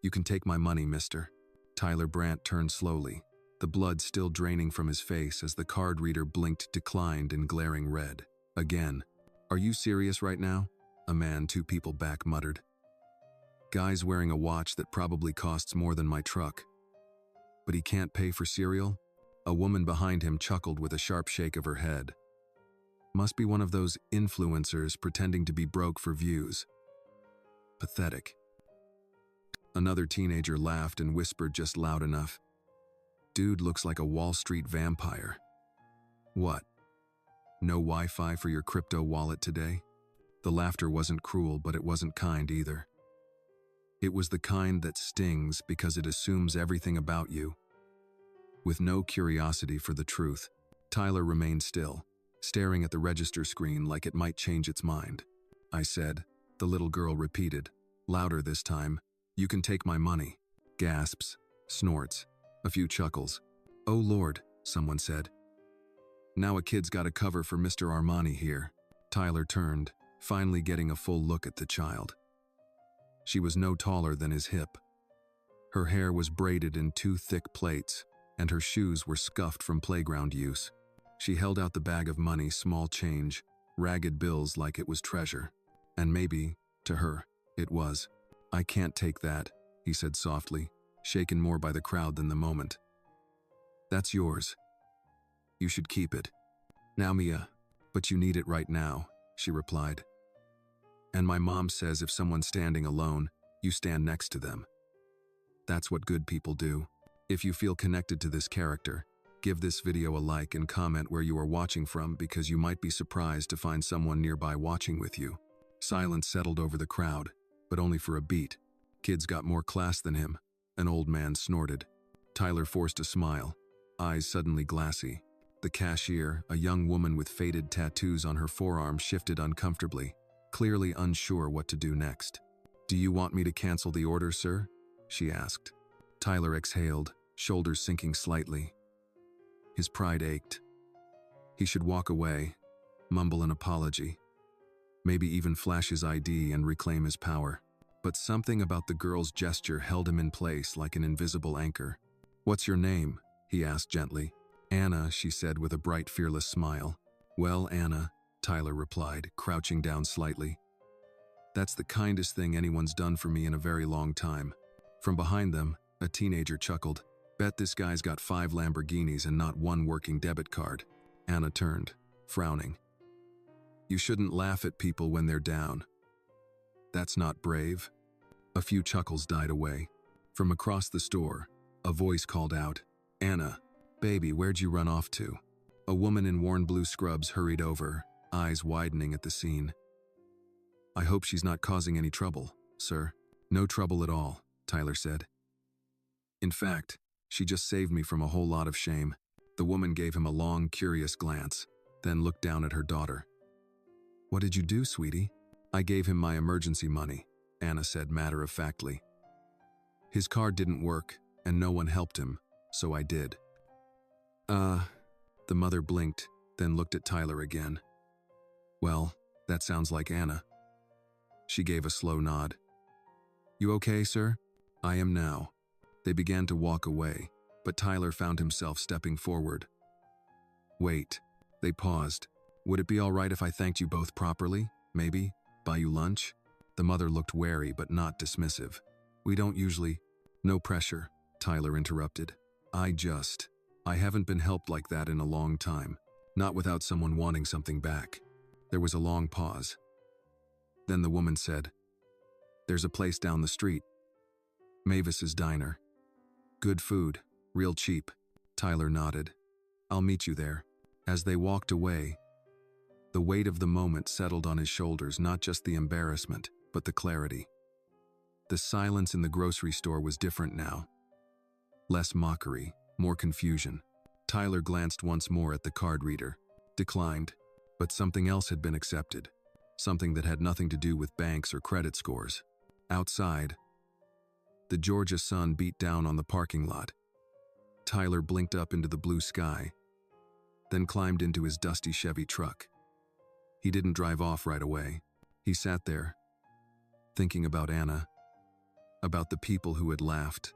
You can take my money, mister. Tyler Brandt turned slowly, the blood still draining from his face as the card reader blinked declined in glaring red. Again. Are you serious right now? A man 2 people back muttered. Guy's wearing a watch that probably costs more than my truck. But he can't pay for cereal? A woman behind him chuckled with a sharp shake of her head. Must be one of those influencers pretending to be broke for views. Pathetic. Another teenager laughed and whispered just loud enough. Dude looks like a Wall Street vampire. What? No Wi-Fi for your crypto wallet today? The laughter wasn't cruel, but it wasn't kind either. It was the kind that stings because it assumes everything about you. With no curiosity for the truth, Tyler remained still, staring at the register screen like it might change its mind. I said, the little girl repeated, louder this time, you can take my money. Gasps, snorts, a few chuckles. Oh Lord, someone said. Now a kid's got a cover for Mr. Armani here. Tyler turned, finally getting a full look at the child. She was no taller than his hip. Her hair was braided in 2 thick plaits, and her shoes were scuffed from playground use. She held out the bag of money, small change, ragged bills like it was treasure. And maybe, to her, it was. I can't take that, he said softly, shaken more by the crowd than the moment. That's yours. You should keep it. Now, Mia, but you need it right now, she replied. And my mom says if someone's standing alone, you stand next to them. That's what good people do. If you feel connected to this character, give this video a like and comment where you are watching from because you might be surprised to find someone nearby watching with you. Silence settled over the crowd, but only for a beat. Kids got more class than him. An old man snorted. Tyler forced a smile, eyes suddenly glassy. The cashier, a young woman with faded tattoos on her forearm, shifted uncomfortably, clearly unsure what to do next. Do you want me to cancel the order, sir? She asked. Tyler exhaled, shoulders sinking slightly. His pride ached. He should walk away, mumble an apology, maybe even flash his ID and reclaim his power. But something about the girl's gesture held him in place like an invisible anchor. What's your name? He asked gently. Anna, she said with a bright, fearless smile. Well, Anna, Tyler replied, crouching down slightly. That's the kindest thing anyone's done for me in a very long time. From behind them, a teenager chuckled. Bet this guy's got 5 Lamborghinis and not 1 working debit card. Anna turned, frowning. You shouldn't laugh at people when they're down. That's not brave. A few chuckles died away. From across the store, a voice called out, Anna, baby, where'd you run off to? A woman in worn blue scrubs hurried over, eyes widening at the scene. I hope she's not causing any trouble, sir. No trouble at all, Tyler said. In fact, she just saved me from a whole lot of shame. The woman gave him a long, curious glance, then looked down at her daughter. What did you do, sweetie? I gave him my emergency money, Anna said matter-of-factly. His card didn't work, and no one helped him, so I did. The mother blinked, then looked at Tyler again. Well, that sounds like Anna. She gave a slow nod. You okay, sir? I am now. They began to walk away, but Tyler found himself stepping forward. Wait. They paused. Would it be all right if I thanked you both properly? Maybe? Buy you lunch? The mother looked wary but not dismissive. We don't usually… No pressure, Tyler interrupted. I haven't been helped like that in a long time. Not without someone wanting something back. There was a long pause. Then the woman said, There's a place down the street. Mavis's Diner. Good food, real cheap. Tyler nodded. I'll meet you there. As they walked away, the weight of the moment settled on his shoulders, not just the embarrassment, but the clarity. The silence in the grocery store was different now. Less mockery, more confusion. Tyler glanced once more at the card reader, declined, but something else had been accepted. Something that had nothing to do with banks or credit scores. Outside, the Georgia sun beat down on the parking lot. Tyler blinked up into the blue sky, then climbed into his dusty Chevy truck. He didn't drive off right away. He sat there, thinking about Anna. about the people who had laughed,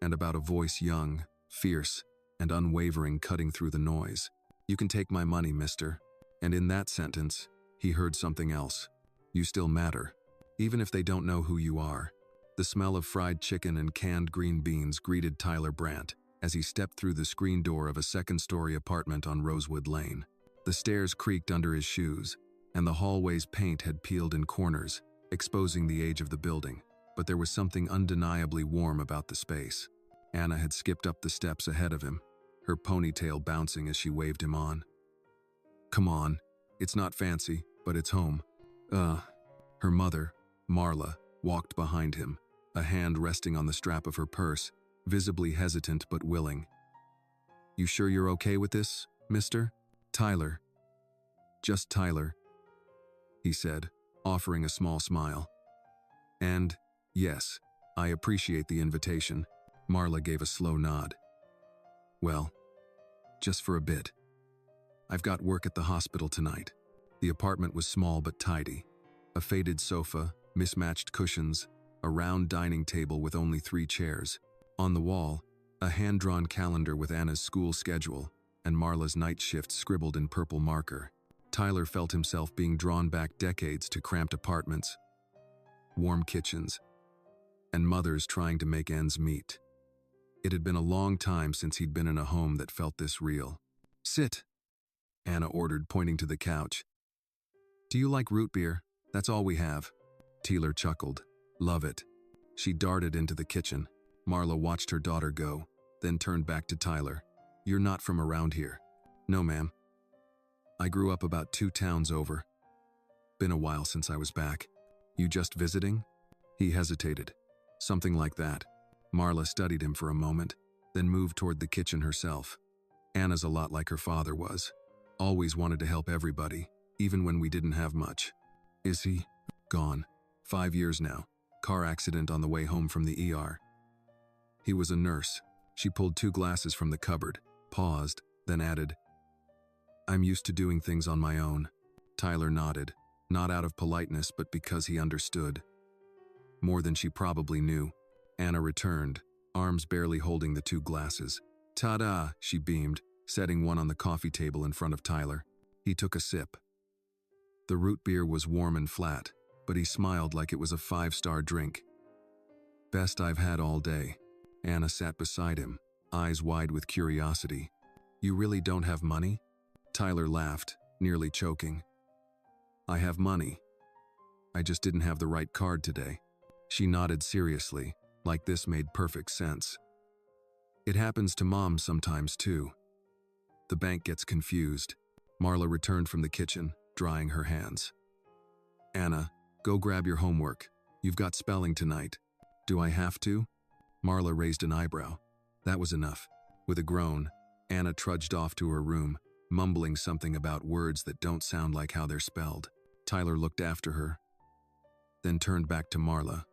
and about a voice young, fierce, and unwavering cutting through the noise. "You can take my money, mister." And in that sentence, he heard something else. "You still matter, even if they don't know who you are." The smell of fried chicken and canned green beans greeted Tyler Brandt as he stepped through the screen door of a second-story apartment on Rosewood Lane. The stairs creaked under his shoes, and the hallway's paint had peeled in corners, exposing the age of the building. But there was something undeniably warm about the space. Anna had skipped up the steps ahead of him, her ponytail bouncing as she waved him on. "Come on, it's not fancy, but it's home." Her mother, Marla, walked behind him, a hand resting on the strap of her purse, visibly hesitant but willing. "You sure you're okay with this, mister?" "Tyler." "Just Tyler," he said, offering a small smile. "And, yes, I appreciate the invitation." Marla gave a slow nod. "Well, just for a bit. I've got work at the hospital tonight." The apartment was small but tidy. A faded sofa, mismatched cushions, a round dining table with only 3 chairs. On the wall, a hand-drawn calendar with Anna's school schedule and Marla's night shift scribbled in purple marker. Tyler felt himself being drawn back decades to cramped apartments, warm kitchens, and mothers trying to make ends meet. It had been a long time since he'd been in a home that felt this real. "Sit," Anna ordered, pointing to the couch. "Do you like root beer? That's all we have." Tyler chuckled. "Love it." She darted into the kitchen. Marla watched her daughter go, then turned back to Tyler. "You're not from around here." "No, ma'am. I grew up about 2 towns over. Been a while since I was back." "You just visiting?" He hesitated. "Something like that." Marla studied him for a moment, then moved toward the kitchen herself. "Anna's a lot like her father was. Always wanted to help everybody, even when we didn't have much." "Is he?" "Gone. 5 years now. Car accident on the way home from the ER. He was a nurse." She pulled 2 glasses from the cupboard, paused, then added, "I'm used to doing things on my own." Tyler nodded, not out of politeness but because he understood. More than she probably knew. Anna returned, arms barely holding the 2 glasses. "Ta-da," she beamed, setting one on the coffee table in front of Tyler. He took a sip. The root beer was warm and flat, but he smiled like it was a 5-star drink. "Best I've had all day." Anna sat beside him, eyes wide with curiosity. "You really don't have money?" Tyler laughed, nearly choking. "I have money. I just didn't have the right card today." She nodded seriously, like this made perfect sense. "It happens to moms sometimes too." The bank gets confused. Marla returned from the kitchen, drying her hands. "Anna, go grab your homework. You've got spelling tonight." "Do I have to?" Marla raised an eyebrow. That was enough. With a groan, Anna trudged off to her room, mumbling something about words that don't sound like how they're spelled. Tyler looked after her, then turned back to Marla.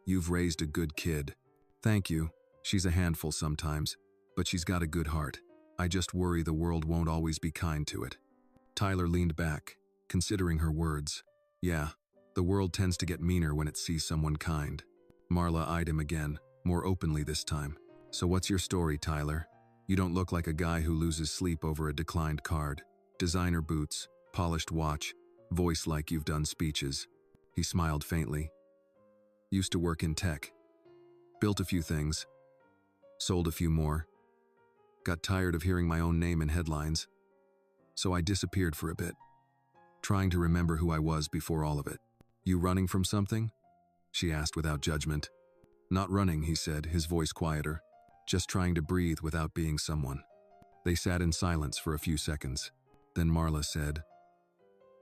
"You've raised a good kid." "Thank you. She's a handful sometimes, but she's got a good heart. I just worry the world won't always be kind to it." Tyler leaned back, considering her words. "Yeah, the world tends to get meaner when it sees someone kind." Marla eyed him again, more openly this time. "So what's your story, Tyler? You don't look like a guy who loses sleep over a declined card. Designer boots, polished watch, voice like you've done speeches." He smiled faintly. "Used to work in tech. Built a few things. Sold a few more. Got tired of hearing my own name in headlines. So I disappeared for a bit, trying to remember who I was before all of it." "You running from something?" she asked without judgment. "Not running," he said, his voice quieter. "Just trying to breathe without being someone." They sat in silence for a few seconds. Then Marla said,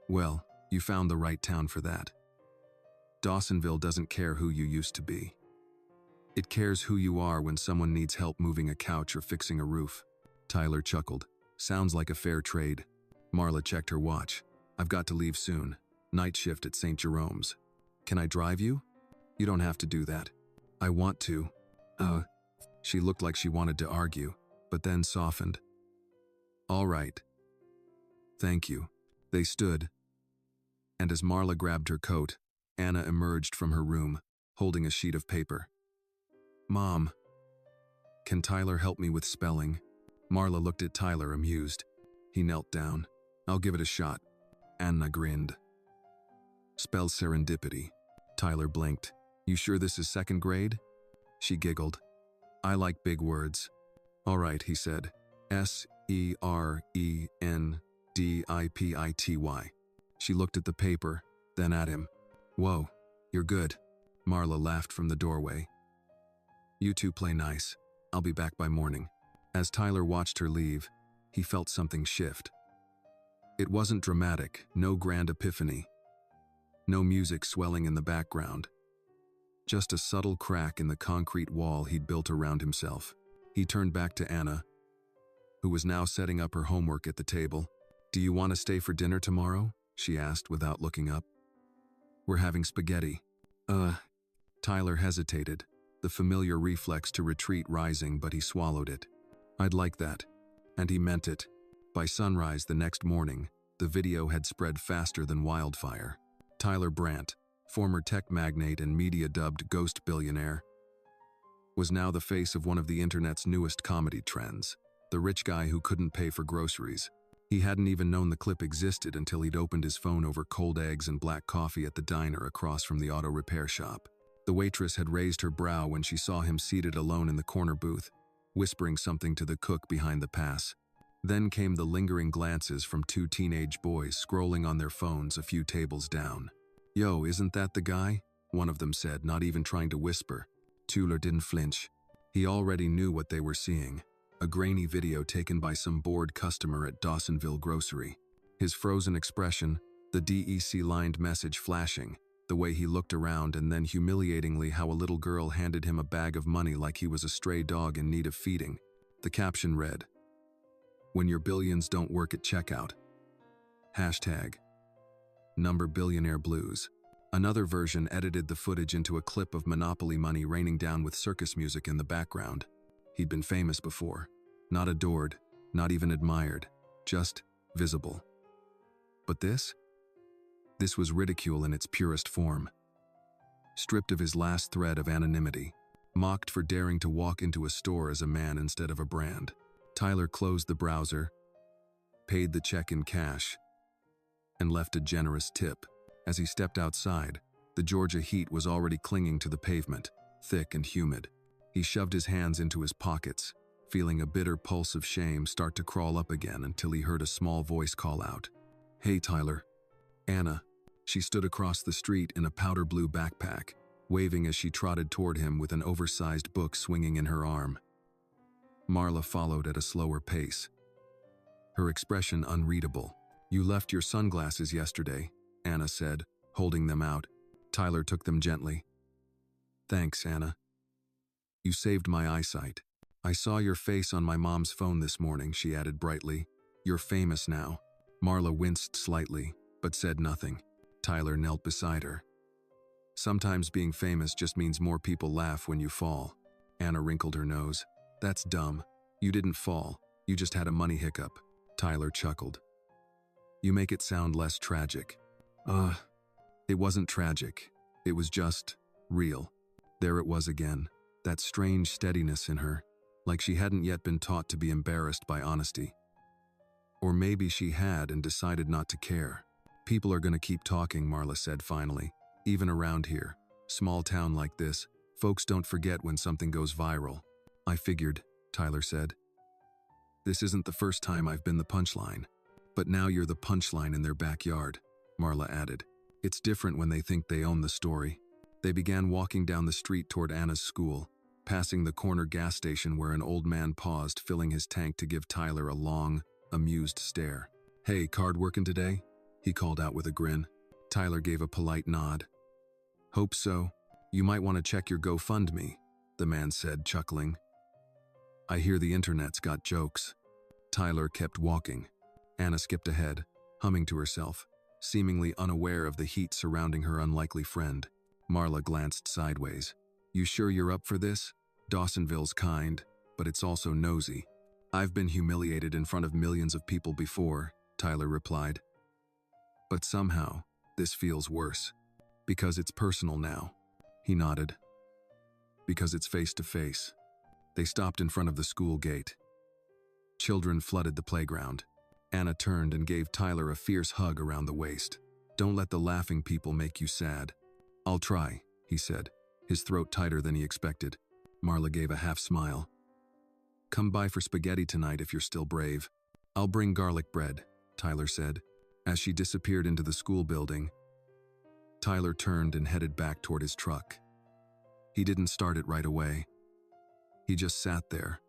"Well, you found the right town for that. Dawsonville doesn't care who you used to be. It cares who you are when someone needs help moving a couch or fixing a roof." Tyler chuckled. "Sounds like a fair trade." Marla checked her watch. "I've got to leave soon. Night shift at St. Jerome's. Can I drive you?" "You don't have to do that." "I want to." She looked like she wanted to argue, but then softened. "All right. Thank you." They stood, and as Marla grabbed her coat, Anna emerged from her room, holding a sheet of paper. "Mom, can Tyler help me with spelling?" Marla looked at Tyler, amused. He knelt down. "I'll give it a shot." Anna grinned. "Spell serendipity." Tyler blinked. "You sure this is second grade?" She giggled. "I like big words." "All right," he said. "Serendipity." She looked at the paper, then at him. "Whoa, you're good." Marla laughed from the doorway. "You two play nice. I'll be back by morning." As Tyler watched her leave, he felt something shift. It wasn't dramatic, no grand epiphany. No music swelling in the background. Just a subtle crack in the concrete wall he'd built around himself. He turned back to Anna, who was now setting up her homework at the table. "Do you want to stay for dinner tomorrow?" she asked without looking up. "We're having spaghetti." Tyler hesitated, the familiar reflex to retreat rising, but he swallowed it. "I'd like that." And he meant it. By sunrise the next morning, the video had spread faster than wildfire. Tyler Brandt, former tech magnate and media-dubbed ghost billionaire, was now the face of one of the internet's newest comedy trends, the rich guy who couldn't pay for groceries. He hadn't even known the clip existed until he'd opened his phone over cold eggs and black coffee at the diner across from the auto repair shop. The waitress had raised her brow when she saw him seated alone in the corner booth, whispering something to the cook behind the pass. Then came the lingering glances from two teenage boys scrolling on their phones a few tables down. "Yo, isn't that the guy?" one of them said, not even trying to whisper. Tyler didn't flinch. He already knew what they were seeing. A grainy video taken by some bored customer at Dawsonville Grocery. His frozen expression, the DEC-lined message flashing, the way he looked around, and then humiliatingly how a little girl handed him a bag of money like he was a stray dog in need of feeding. The caption read, "When your billions don't work at checkout. Hashtag number billionaire blues." Another version edited the footage into a clip of Monopoly money raining down with circus music in the background. He'd been famous before. Not adored, not even admired, just visible. But this? This was ridicule in its purest form. Stripped of his last thread of anonymity, mocked for daring to walk into a store as a man instead of a brand. Tyler closed the browser, paid the check in cash, and left a generous tip. As he stepped outside, the Georgia heat was already clinging to the pavement, thick and humid. He shoved his hands into his pockets, feeling a bitter pulse of shame start to crawl up again until he heard a small voice call out, "Hey, Tyler." Anna. She stood across the street in a powder blue backpack, waving as she trotted toward him with an oversized book swinging in her arm. Marla followed at a slower pace, her expression unreadable. "You left your sunglasses yesterday," Anna said, holding them out. Tyler took them gently. "Thanks, Anna. You saved my eyesight." "I saw your face on my mom's phone this morning," she added brightly. "You're famous now." Marla winced slightly, but said nothing. Tyler knelt beside her. "Sometimes being famous just means more people laugh when you fall." Anna wrinkled her nose. "That's dumb. You didn't fall. You just had a money hiccup." Tyler chuckled. "You make it sound less tragic." It wasn't tragic. It was just real." There it was again, that strange steadiness in her, like she hadn't yet been taught to be embarrassed by honesty. Or maybe she had and decided not to care. "People are gonna keep talking," Marla said finally. "Even around here. Small town like this, folks don't forget when something goes viral." "I figured," Tyler said. "This isn't the first time I've been the punchline. But now you're the punchline in their backyard," Marla added. "It's different when they think they own the story." They began walking down the street toward Anna's school, passing the corner gas station where an old man paused, filling his tank to give Tyler a long, amused stare. "Hey, card working today?" he called out with a grin. Tyler gave a polite nod. "Hope so. You might want to check your GoFundMe," the man said, chuckling. "I hear the internet's got jokes." Tyler kept walking. Anna skipped ahead, humming to herself, seemingly unaware of the heat surrounding her unlikely friend. Marla glanced sideways. "You sure you're up for this? Dawsonville's kind, but it's also nosy." "I've been humiliated in front of millions of people before," Tyler replied. "But somehow, this feels worse. Because it's personal now." He nodded. Because it's face to face. They stopped in front of the school gate. Children flooded the playground. Anna turned and gave Tyler a fierce hug around the waist. Don't let the laughing people make you sad. I'll try, he said, his throat tighter than he expected. Marla gave a half smile. Come by for spaghetti tonight if you're still brave. I'll bring garlic bread, Tyler said. As she disappeared into the school building, Tyler turned and headed back toward his truck. He didn't start it right away. He just sat there,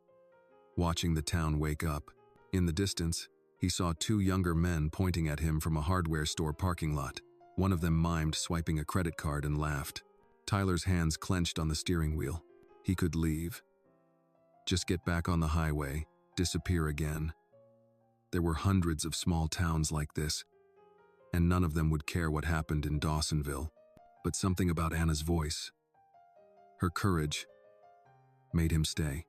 watching the town wake up. In the distance, he saw two younger men pointing at him from a hardware store parking lot. One of them mimed swiping a credit card and laughed. Tyler's hands clenched on the steering wheel. He could leave. Just get back on the highway, disappear again. There were hundreds of small towns like this, and none of them would care what happened in Dawsonville. But something about Anna's voice, her courage, made him stay.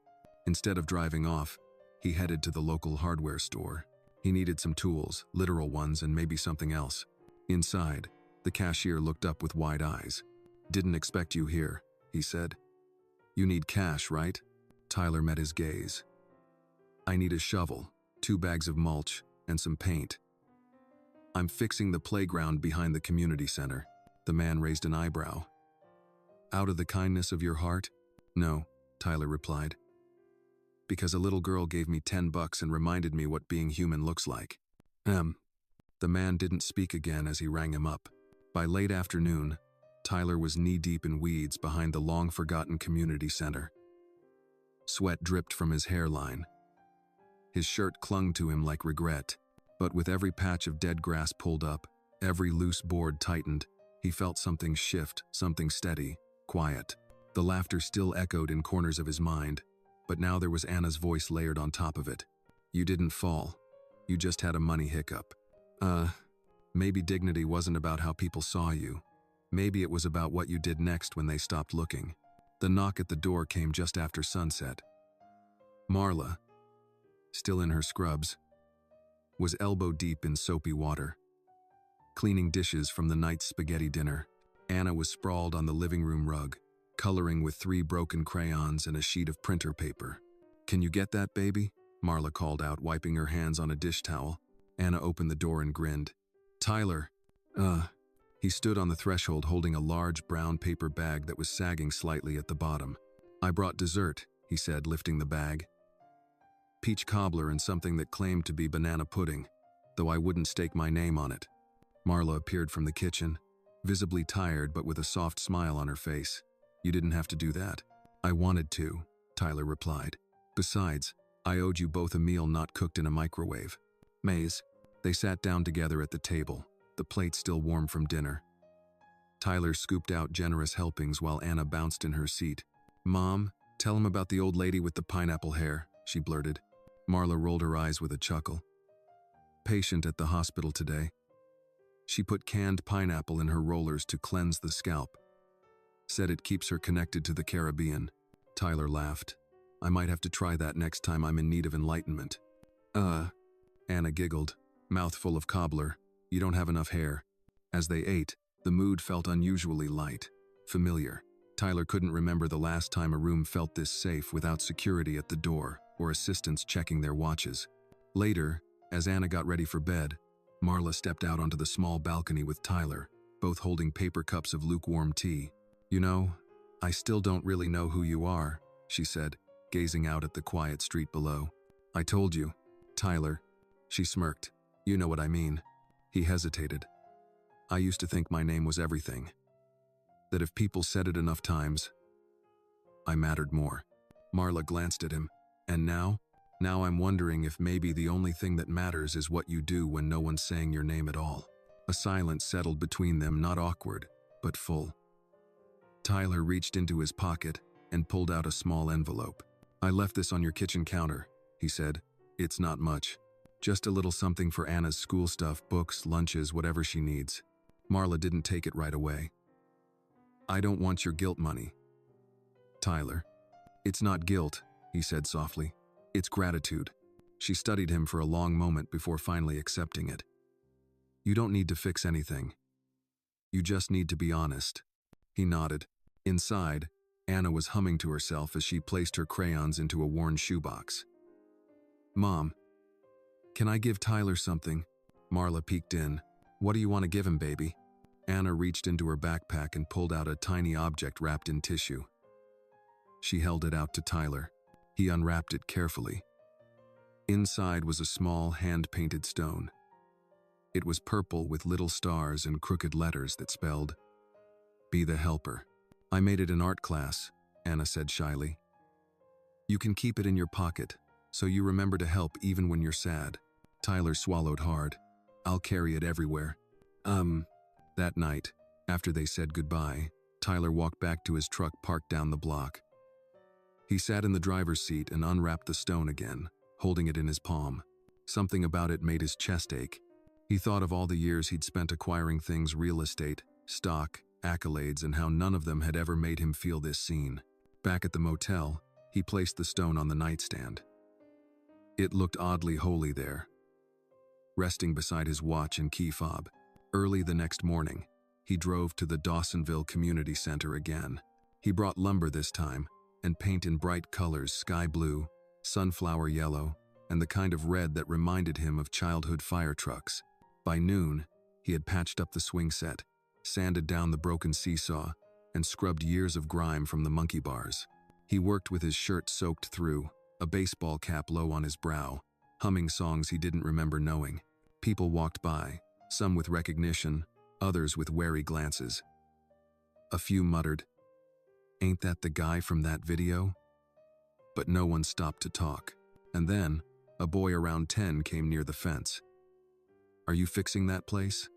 Instead of driving off, he headed to the local hardware store. He needed some tools, literal ones, and maybe something else. Inside, the cashier looked up with wide eyes. Didn't expect you here, he said. You need cash, right? Tyler met his gaze. I need a shovel, 2 bags of mulch, and some paint. I'm fixing the playground behind the community center. The man raised an eyebrow. Out of the kindness of your heart? No, Tyler replied. Because a little girl gave me $10 and reminded me what being human looks like. The man didn't speak again as he rang him up. By late afternoon, Tyler was knee-deep in weeds behind the long-forgotten community center. Sweat dripped from his hairline. His shirt clung to him like regret, but with every patch of dead grass pulled up, every loose board tightened, he felt something shift, something steady, quiet. The laughter still echoed in corners of his mind, but now there was Anna's voice layered on top of it. You didn't fall. You just had a money hiccup. Maybe dignity wasn't about how people saw you. Maybe it was about what you did next when they stopped looking. The knock at the door came just after sunset. Marla, still in her scrubs, was elbow-deep in soapy water. Cleaning dishes from the night's spaghetti dinner, Anna was sprawled on the living room rug, coloring with 3 broken crayons and a sheet of printer paper. Can you get that, baby? Marla called out, wiping her hands on a dish towel. Anna opened the door and grinned. Tyler, He stood on the threshold holding a large brown paper bag that was sagging slightly at the bottom. I brought dessert, he said, lifting the bag. Peach cobbler and something that claimed to be banana pudding, though I wouldn't stake my name on it. Marla appeared from the kitchen, visibly tired but with a soft smile on her face. You didn't have to do that. I wanted to, Tyler replied. Besides, I owed you both a meal not cooked in a microwave. Maze. They sat down together at the table, the plate still warm from dinner. Tyler scooped out generous helpings while Anna bounced in her seat. Mom, tell him about the old lady with the pineapple hair, she blurted. Marla rolled her eyes with a chuckle. Patient at the hospital today. She put canned pineapple in her rollers to cleanse the scalp. Said it keeps her connected to the Caribbean. Tyler laughed. I might have to try that next time I'm in need of enlightenment. Anna giggled, mouth full of cobbler. You don't have enough hair. As they ate, the mood felt unusually light, familiar. Tyler couldn't remember the last time a room felt this safe without security at the door or assistants checking their watches. Later, as Anna got ready for bed, Marla stepped out onto the small balcony with Tyler, both holding paper cups of lukewarm tea. You know, I still don't really know who you are, she said, gazing out at the quiet street below. I told you, Tyler. She smirked. You know what I mean. He hesitated. I used to think my name was everything. That if people said it enough times, I mattered more. Marla glanced at him. And now I'm wondering if maybe the only thing that matters is what you do when no one's saying your name at all. A silence settled between them, not awkward, but full. Tyler reached into his pocket and pulled out a small envelope. I left this on your kitchen counter, he said. It's not much. Just a little something for Anna's school stuff, books, lunches, whatever she needs. Marla didn't take it right away. I don't want your guilt money. Tyler. It's not guilt, he said softly. It's gratitude. She studied him for a long moment before finally accepting it. You don't need to fix anything. You just need to be honest. He nodded. Inside, Anna was humming to herself as she placed her crayons into a worn shoebox. "Mom, can I give Tyler something?" Marla peeked in. "What do you want to give him, baby?" Anna reached into her backpack and pulled out a tiny object wrapped in tissue. She held it out to Tyler. He unwrapped it carefully. Inside was a small, hand-painted stone. It was purple with little stars and crooked letters that spelled, "Be the helper." "I made it in art class," Anna said shyly. "You can keep it in your pocket, so you remember to help even when you're sad." Tyler swallowed hard. "I'll carry it everywhere." That night, after they said goodbye, Tyler walked back to his truck parked down the block. He sat in the driver's seat and unwrapped the stone again, holding it in his palm. Something about it made his chest ache. He thought of all the years he'd spent acquiring things: real estate, stock, accolades, and how none of them had ever made him feel this seen. Back at the motel, he placed the stone on the nightstand. It looked oddly holy there, resting beside his watch and key fob. Early the next morning, he drove to the Dawsonville Community Center again. He brought lumber this time, and paint in bright colors: sky blue, sunflower yellow, and the kind of red that reminded him of childhood fire trucks. By noon, he had patched up the swing set, sanded down the broken seesaw, and scrubbed years of grime from the monkey bars. He worked with his shirt soaked through, a baseball cap low on his brow, humming songs he didn't remember knowing. People walked by, some with recognition, others with wary glances. A few muttered, "Ain't that the guy from that video?" But no one stopped to talk. And then, a boy around 10 came near the fence. "Are you fixing that place?"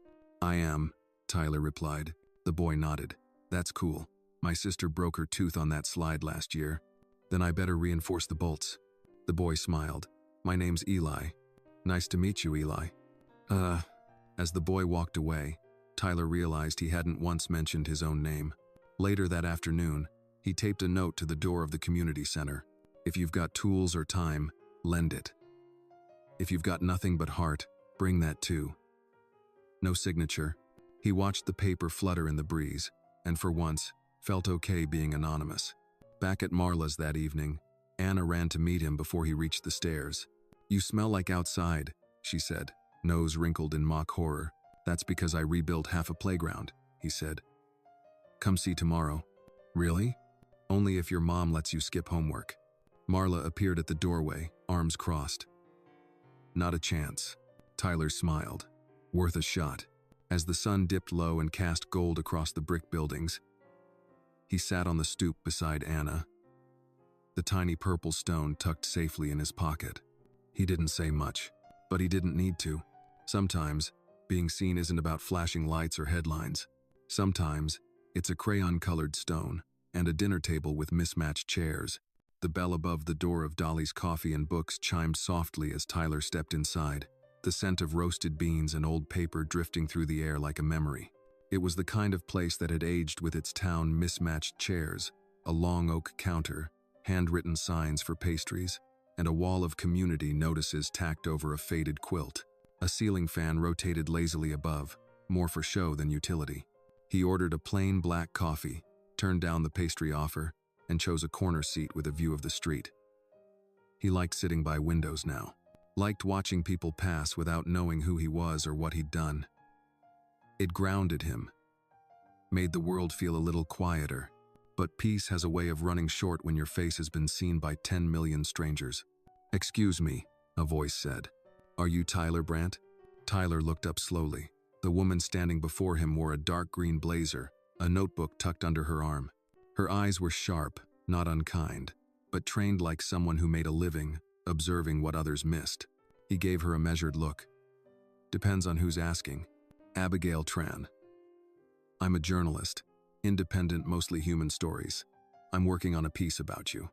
"I am," Tyler replied. The boy nodded. "That's cool. My sister broke her tooth on that slide last year. Then I better reinforce the bolts." The boy smiled. "My name's Eli." "Nice to meet you, Eli." As the boy walked away, Tyler realized he hadn't once mentioned his own name. Later that afternoon, he taped a note to the door of the community center. "If you've got tools or time, lend it. If you've got nothing but heart, bring that too." No signature. He watched the paper flutter in the breeze, and for once, felt okay being anonymous. Back at Marla's that evening, Anna ran to meet him before he reached the stairs. "You smell like outside," she said, nose wrinkled in mock horror. "That's because I rebuilt half a playground," he said. "Come see tomorrow." "Really?" "Only if your mom lets you skip homework." Marla appeared at the doorway, arms crossed. "Not a chance." Tyler smiled. "Worth a shot." As the sun dipped low and cast gold across the brick buildings, he sat on the stoop beside Anna, the tiny purple stone tucked safely in his pocket. He didn't say much, but he didn't need to. Sometimes, being seen isn't about flashing lights or headlines. Sometimes, it's a crayon-colored stone and a dinner table with mismatched chairs. The bell above the door of Dolly's Coffee and Books chimed softly as Tyler stepped inside, the scent of roasted beans and old paper drifting through the air like a memory. It was the kind of place that had aged with its town mismatched chairs, a long oak counter, handwritten signs for pastries, and a wall of community notices tacked over a faded quilt. A ceiling fan rotated lazily above, more for show than utility. He ordered a plain black coffee, turned down the pastry offer, and chose a corner seat with a view of the street. He liked sitting by windows now, liked watching people pass without knowing who he was or what he'd done. It grounded him, made the world feel a little quieter, but peace has a way of running short when your face has been seen by 10 million strangers. "Excuse me," a voice said. "Are you Tyler Brandt?" Tyler looked up slowly. The woman standing before him wore a dark green blazer, a notebook tucked under her arm. Her eyes were sharp, not unkind, but trained like someone who made a living, observing what others missed. He gave her a measured look. "Depends on who's asking." "Abigail Tran. I'm a journalist, independent, mostly human stories. I'm working on a piece about you."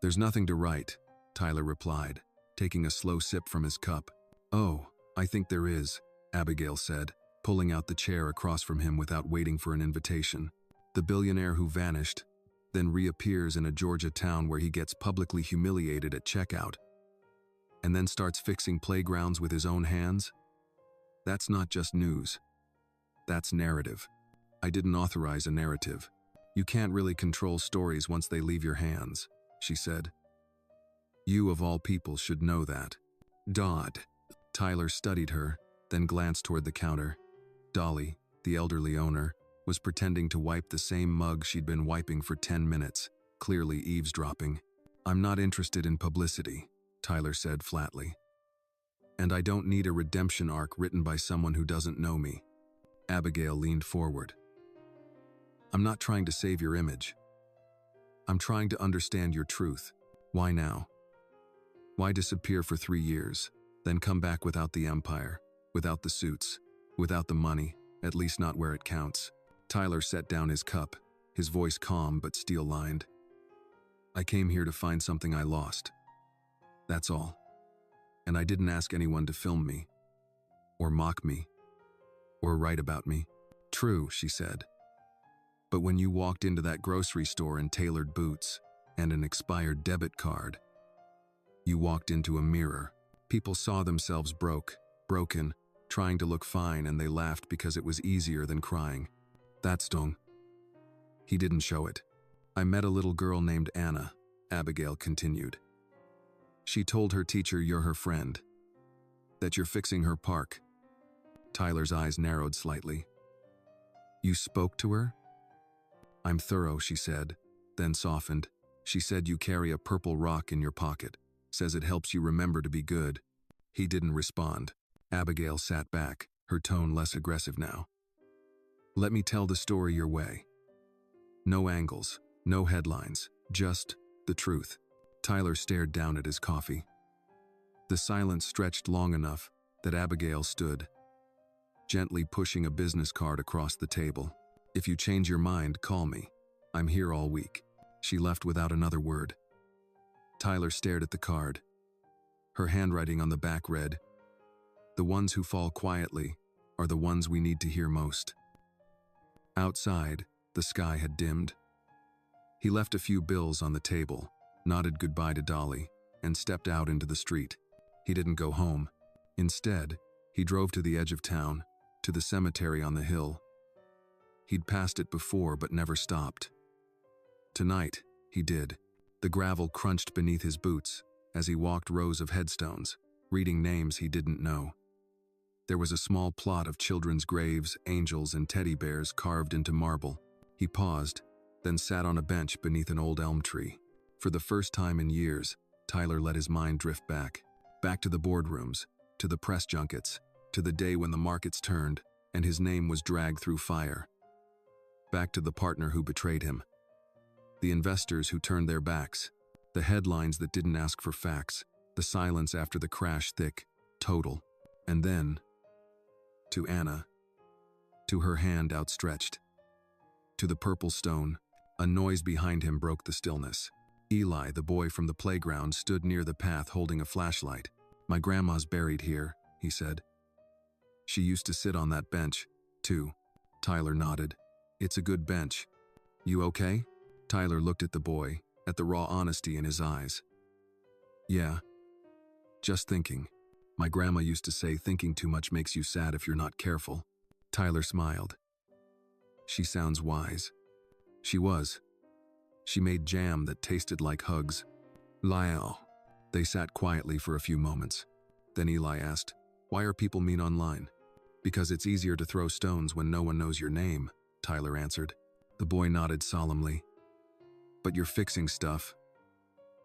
"There's nothing to write," Tyler replied, taking a slow sip from his cup. "Oh, I think there is," Abigail said, pulling out the chair across from him without waiting for an invitation. "The billionaire who vanished, then reappears in a Georgia town where he gets publicly humiliated at checkout, and then starts fixing playgrounds with his own hands? That's not just news. That's narrative. I didn't authorize a narrative. You can't really control stories once they leave your hands, she said. You of all people should know that. Dodd. Tyler studied her, then glanced toward the counter. Dolly, the elderly owner, was pretending to wipe the same mug she'd been wiping for 10 minutes, clearly eavesdropping. I'm not interested in publicity, Tyler said flatly. And I don't need a redemption arc written by someone who doesn't know me. Abigail leaned forward. I'm not trying to save your image. I'm trying to understand your truth. Why now? Why disappear for 3 years, then come back without the empire, without the suits, without the money, at least not where it counts? Tyler set down his cup, his voice calm but steel-lined. I came here to find something I lost. That's all. And I didn't ask anyone to film me, or mock me, or write about me. True, she said. But when you walked into that grocery store in tailored boots and an expired debit card, you walked into a mirror. People saw themselves broken, trying to look fine, and they laughed because it was easier than crying. That stung. He didn't show it. I met a little girl named Anna, Abigail continued. She told her teacher you're her friend, that you're fixing her park. Tyler's eyes narrowed slightly. You spoke to her? I'm thorough, she said, then softened. She said you carry a purple rock in your pocket, says it helps you remember to be good. He didn't respond. Abigail sat back, her tone less aggressive now. Let me tell the story your way. No angles, no headlines, just the truth. Tyler stared down at his coffee. The silence stretched long enough that Abigail stood, gently pushing a business card across the table. If you change your mind, call me. I'm here all week. She left without another word. Tyler stared at the card. Her handwriting on the back read, "The ones who fall quietly are the ones we need to hear most." Outside, the sky had dimmed. He left a few bills on the table, nodded goodbye to Dolly, and stepped out into the street. He didn't go home. Instead, he drove to the edge of town, to the cemetery on the hill. He'd passed it before but never stopped. Tonight, he did. The gravel crunched beneath his boots as he walked rows of headstones, reading names he didn't know. There was a small plot of children's graves, angels, and teddy bears carved into marble. He paused, then sat on a bench beneath an old elm tree. For the first time in years, Tyler let his mind drift back to the boardrooms, to the press junkets, to the day when the markets turned and his name was dragged through fire. Back to the partner who betrayed him, the investors who turned their backs, the headlines that didn't ask for facts, the silence after the crash, thick, total. And then, to Anna, to her hand outstretched, to the purple stone. A noise behind him broke the stillness. Eli, the boy from the playground, stood near the path holding a flashlight. My grandma's buried here, he said. She used to sit on that bench, too. Tyler nodded. It's a good bench. You okay? Tyler looked at the boy, at the raw honesty in his eyes. Yeah. Just thinking. My grandma used to say thinking too much makes you sad if you're not careful. Tyler smiled. She sounds wise. She was. She made jam that tasted like hugs. Lyle. They sat quietly for a few moments. Then Eli asked, Why are people mean online? Because it's easier to throw stones when no one knows your name, Tyler answered. The boy nodded solemnly. But you're fixing stuff.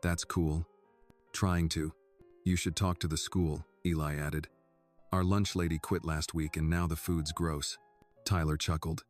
That's cool. Trying to. You should talk to the school, Eli added. Our lunch lady quit last week and now the food's gross. Tyler chuckled.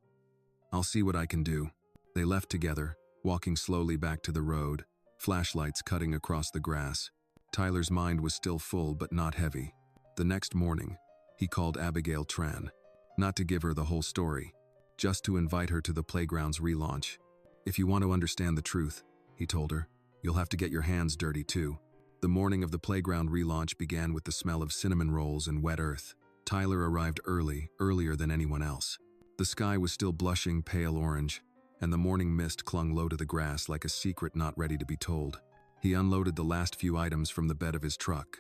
I'll see what I can do. They left together, walking slowly back to the road, flashlights cutting across the grass. Tyler's mind was still full but not heavy. The next morning, he called Abigail Tran, not to give her the whole story, just to invite her to the playground's relaunch. If you want to understand the truth, he told her, you'll have to get your hands dirty too. The morning of the playground relaunch began with the smell of cinnamon rolls and wet earth. Tyler arrived earlier than anyone else. The sky was still blushing pale orange, and the morning mist clung low to the grass like a secret not ready to be told. He unloaded the last few items from the bed of his truck.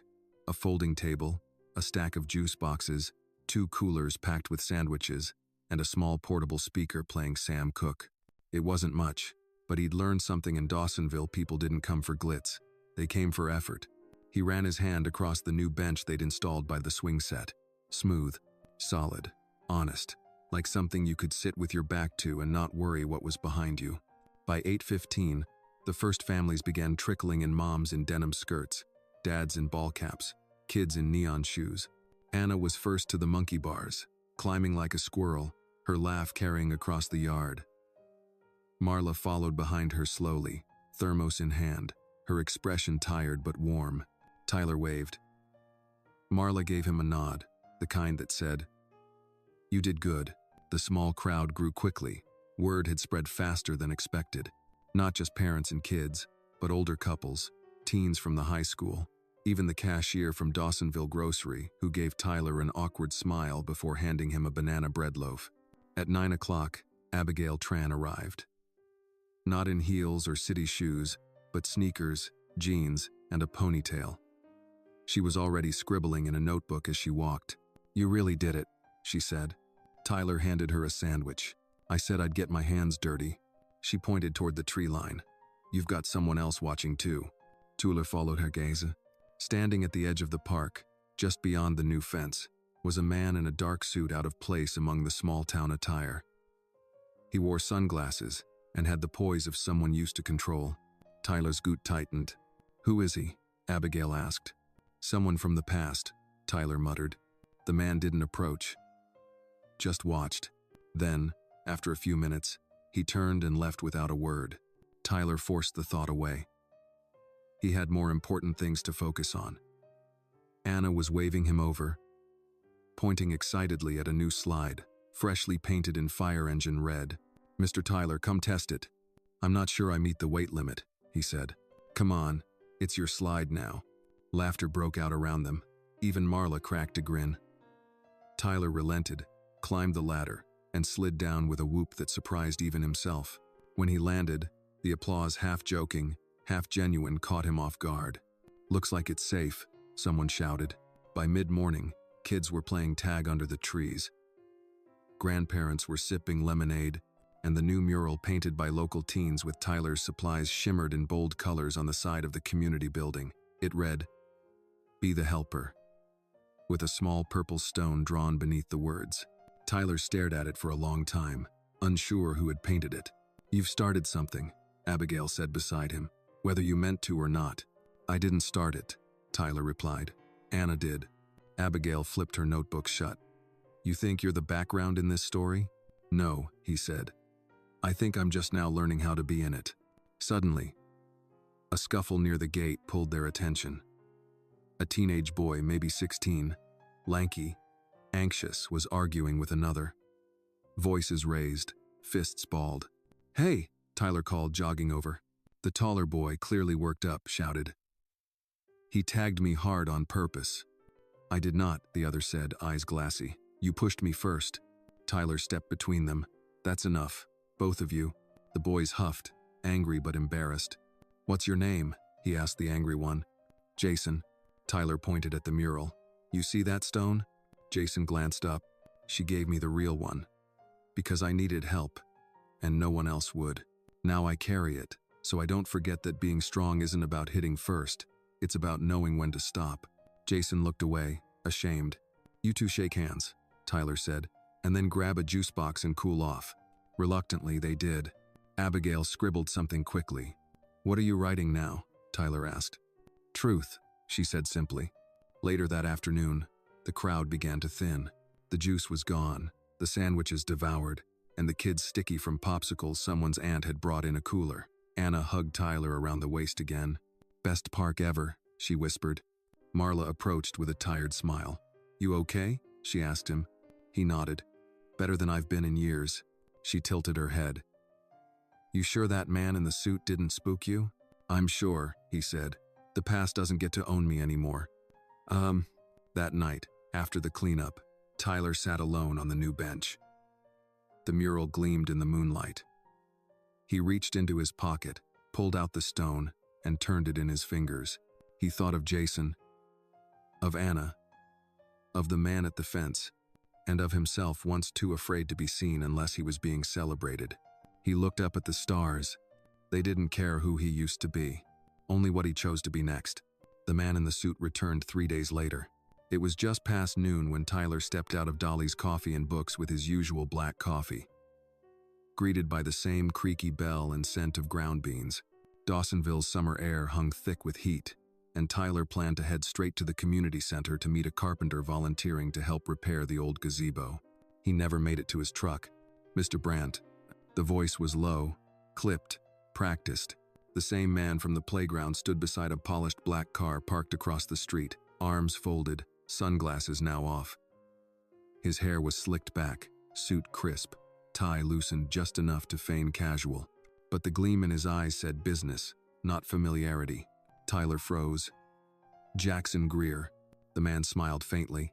A folding table, a stack of juice boxes, 2 coolers packed with sandwiches, and a small portable speaker playing Sam Cooke. It wasn't much, but he'd learned something in Dawsonville. People didn't come for glitz. They came for effort. He ran his hand across the new bench they'd installed by the swing set. Smooth, solid, honest, like something you could sit with your back to and not worry what was behind you. By 8:15, the first families began trickling in, moms in denim skirts, dads in ball caps, kids in neon shoes. Anna was first to the monkey bars, climbing like a squirrel, her laugh carrying across the yard. Marla followed behind her slowly, thermos in hand, her expression tired but warm. Tyler waved. Marla gave him a nod, the kind that said, "You did good." The small crowd grew quickly. Word had spread faster than expected. Not just parents and kids, but older couples, teens from the high school, even the cashier from Dawsonville Grocery, who gave Tyler an awkward smile before handing him a banana bread loaf. At 9 o'clock, Abigail Tran arrived. Not in heels or city shoes, but sneakers, jeans, and a ponytail. She was already scribbling in a notebook as she walked. "You really did it," she said. Tyler handed her a sandwich. "I said I'd get my hands dirty." She pointed toward the tree line. "You've got someone else watching too." Tula followed her gaze. Standing at the edge of the park, just beyond the new fence, was a man in a dark suit out of place among the small-town attire. He wore sunglasses and had the poise of someone used to control. Tyler's gut tightened. "Who is he?" Abigail asked. "Someone from the past," Tyler muttered. The man didn't approach, just watched. Then, after a few minutes, he turned and left without a word. Tyler forced the thought away. He had more important things to focus on. Anna was waving him over, pointing excitedly at a new slide, freshly painted in fire engine red. "Mr. Tyler, come test it." "I'm not sure I meet the weight limit," he said. "Come on, it's your slide now." Laughter broke out around them. Even Marla cracked a grin. Tyler relented, climbed the ladder, and slid down with a whoop that surprised even himself. When he landed, the applause, half joking, half genuine, caught him off guard. "Looks like it's safe," someone shouted. By mid-morning, kids were playing tag under the trees. Grandparents were sipping lemonade, and the new mural painted by local teens with Tyler's supplies shimmered in bold colors on the side of the community building. It read, "Be the helper," with a small purple stone drawn beneath the words. Tyler stared at it for a long time, unsure who had painted it. "You've started something," Abigail said beside him, "whether you meant to or not." "I didn't start it," Tyler replied. "Anna did." Abigail flipped her notebook shut. "You think you're the background in this story?" "No," he said. "I think I'm just now learning how to be in it." Suddenly, a scuffle near the gate pulled their attention. A teenage boy, maybe 16, lanky, anxious, was arguing with another. Voices raised, fists balled. "Hey!" Tyler called, jogging over. The taller boy, clearly worked up, shouted, "He tagged me hard on purpose." "I did not," the other said, eyes glassy. "You pushed me first." Tyler stepped between them. "That's enough, both of you." The boys huffed, angry but embarrassed. "What's your name?" he asked the angry one. "Jason." Tyler pointed at the mural. "You see that stone?" Jason glanced up. "She gave me the real one. Because I needed help, and no one else would. Now I carry it, so I don't forget that being strong isn't about hitting first. It's about knowing when to stop." Jason looked away, ashamed. "You two shake hands," Tyler said, "and then grab a juice box and cool off." Reluctantly, they did. Abigail scribbled something quickly. "What are you writing now?" Tyler asked. "Truth," she said simply. Later that afternoon, the crowd began to thin. The juice was gone, the sandwiches devoured, and the kids sticky from popsicles someone's aunt had brought in a cooler. Anna hugged Tyler around the waist again. "Best park ever," she whispered. Marla approached with a tired smile. "You okay?" she asked him. He nodded. "Better than I've been in years." She tilted her head. "You sure that man in the suit didn't spook you?" "I'm sure," he said. "The past doesn't get to own me anymore." That night, after the cleanup, Tyler sat alone on the new bench. The mural gleamed in the moonlight. He reached into his pocket, pulled out the stone, and turned it in his fingers. He thought of Jason, of Anna, of the man at the fence, and of himself, once too afraid to be seen unless he was being celebrated. He looked up at the stars. They didn't care who he used to be, only what he chose to be next. The man in the suit returned 3 days later. It was just past noon when Tyler stepped out of Dolly's Coffee and Books with his usual black coffee. Greeted by the same creaky bell and scent of ground beans, Dawsonville's summer air hung thick with heat, and Tyler planned to head straight to the community center to meet a carpenter volunteering to help repair the old gazebo. He never made it to his truck. "Mr. Brandt." The voice was low, clipped, practiced. The same man from the playground stood beside a polished black car parked across the street, arms folded, sunglasses now off. His hair was slicked back, suit crisp, tie loosened just enough to feign casual. But the gleam in his eyes said business, not familiarity. Tyler froze. "Jackson Greer." The man smiled faintly.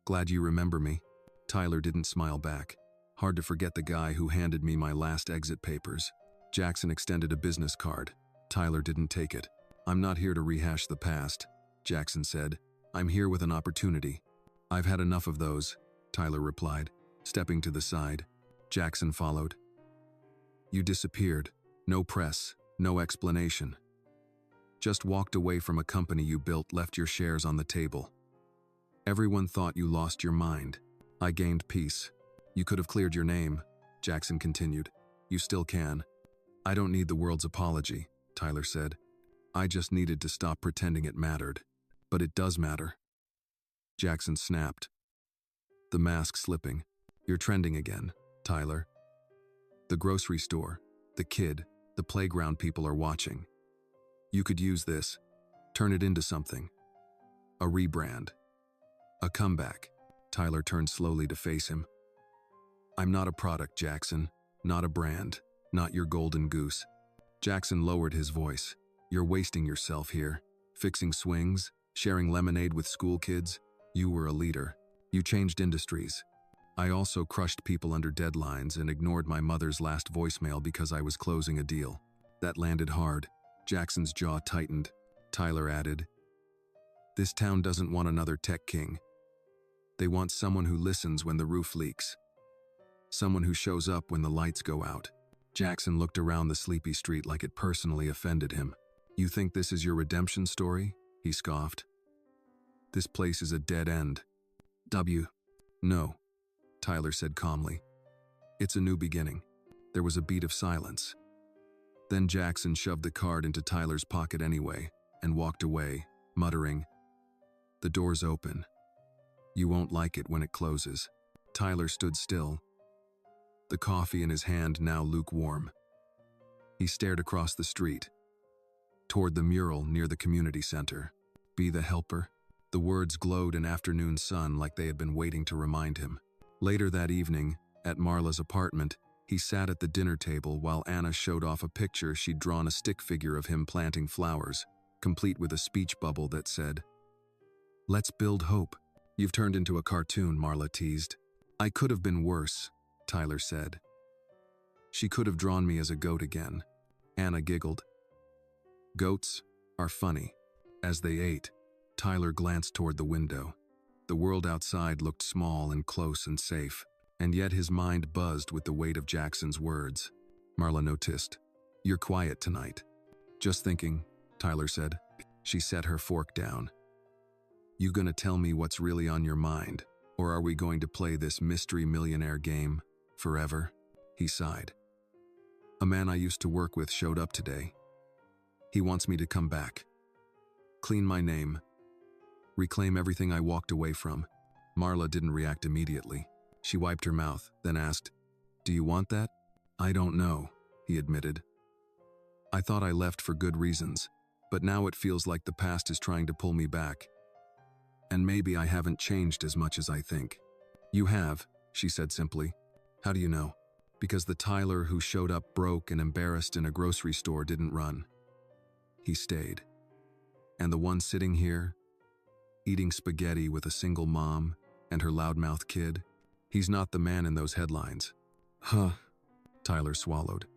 "Glad you remember me." Tyler didn't smile back. "Hard to forget the guy who handed me my last exit papers." Jackson extended a business card. Tyler didn't take it. "I'm not here to rehash the past," Jackson said. "I'm here with an opportunity." "I've had enough of those," Tyler replied, stepping to the side. Jackson followed. "You disappeared. No press, no explanation. Just walked away from a company you built, left your shares on the table. Everyone thought you lost your mind. I gained peace. You could have cleared your name," Jackson continued. "You still can." "I don't need the world's apology," Tyler said. "I just needed to stop pretending it mattered. But it does matter." Jackson snapped, the mask slipping. "You're trending again, Tyler. The grocery store, the kid, the playground people are watching. You could use this, turn it into something. A rebrand. A comeback." Tyler turned slowly to face him. "I'm not a product, Jackson. Not a brand. Not your golden goose." Jackson lowered his voice. "You're wasting yourself here. Fixing swings, sharing lemonade with school kids. You were a leader. You changed industries. I also crushed people under deadlines and ignored my mother's last voicemail because I was closing a deal. That landed hard." Jackson's jaw tightened. Tyler added, "This town doesn't want another tech king. They want someone who listens when the roof leaks. Someone who shows up when the lights go out." Jackson looked around the sleepy street like it personally offended him. "You think this is your redemption story?" he scoffed. "This place is a dead end." No, Tyler said calmly. "It's a new beginning." There was a beat of silence. Then Jackson shoved the card into Tyler's pocket anyway and walked away, muttering, "The door's open. You won't like it when it closes." Tyler stood still, the coffee in his hand now lukewarm. He stared across the street, toward the mural near the community center. "Be the helper." The words glowed in afternoon sun like they had been waiting to remind him. Later that evening, at Marla's apartment, he sat at the dinner table while Anna showed off a picture she'd drawn, a stick figure of him planting flowers, complete with a speech bubble that said, "Let's build hope." "You've turned into a cartoon," Marla teased. "I could have been worse," Tyler said. "She could have drawn me as a goat again." Anna giggled. "Goats are funny." As they ate, Tyler glanced toward the window. The world outside looked small and close and safe, and yet his mind buzzed with the weight of Jackson's words. Marla noticed. "You're quiet tonight." "Just thinking," Tyler said. She set her fork down. "You gonna tell me what's really on your mind, or are we going to play this mystery millionaire game forever?" He sighed. "A man I used to work with showed up today. He wants me to come back. Clean my name. Reclaim everything I walked away from." Marla didn't react immediately. She wiped her mouth, then asked, "Do you want that?" "I don't know," he admitted. "I thought I left for good reasons, but now it feels like the past is trying to pull me back. And maybe I haven't changed as much as I think." "You have," she said simply. "How do you know?" "Because the Tyler who showed up broke and embarrassed in a grocery store didn't run. He stayed. And the one sitting here, eating spaghetti with a single mom and her loudmouth kid, he's not the man in those headlines." "Huh," Tyler swallowed.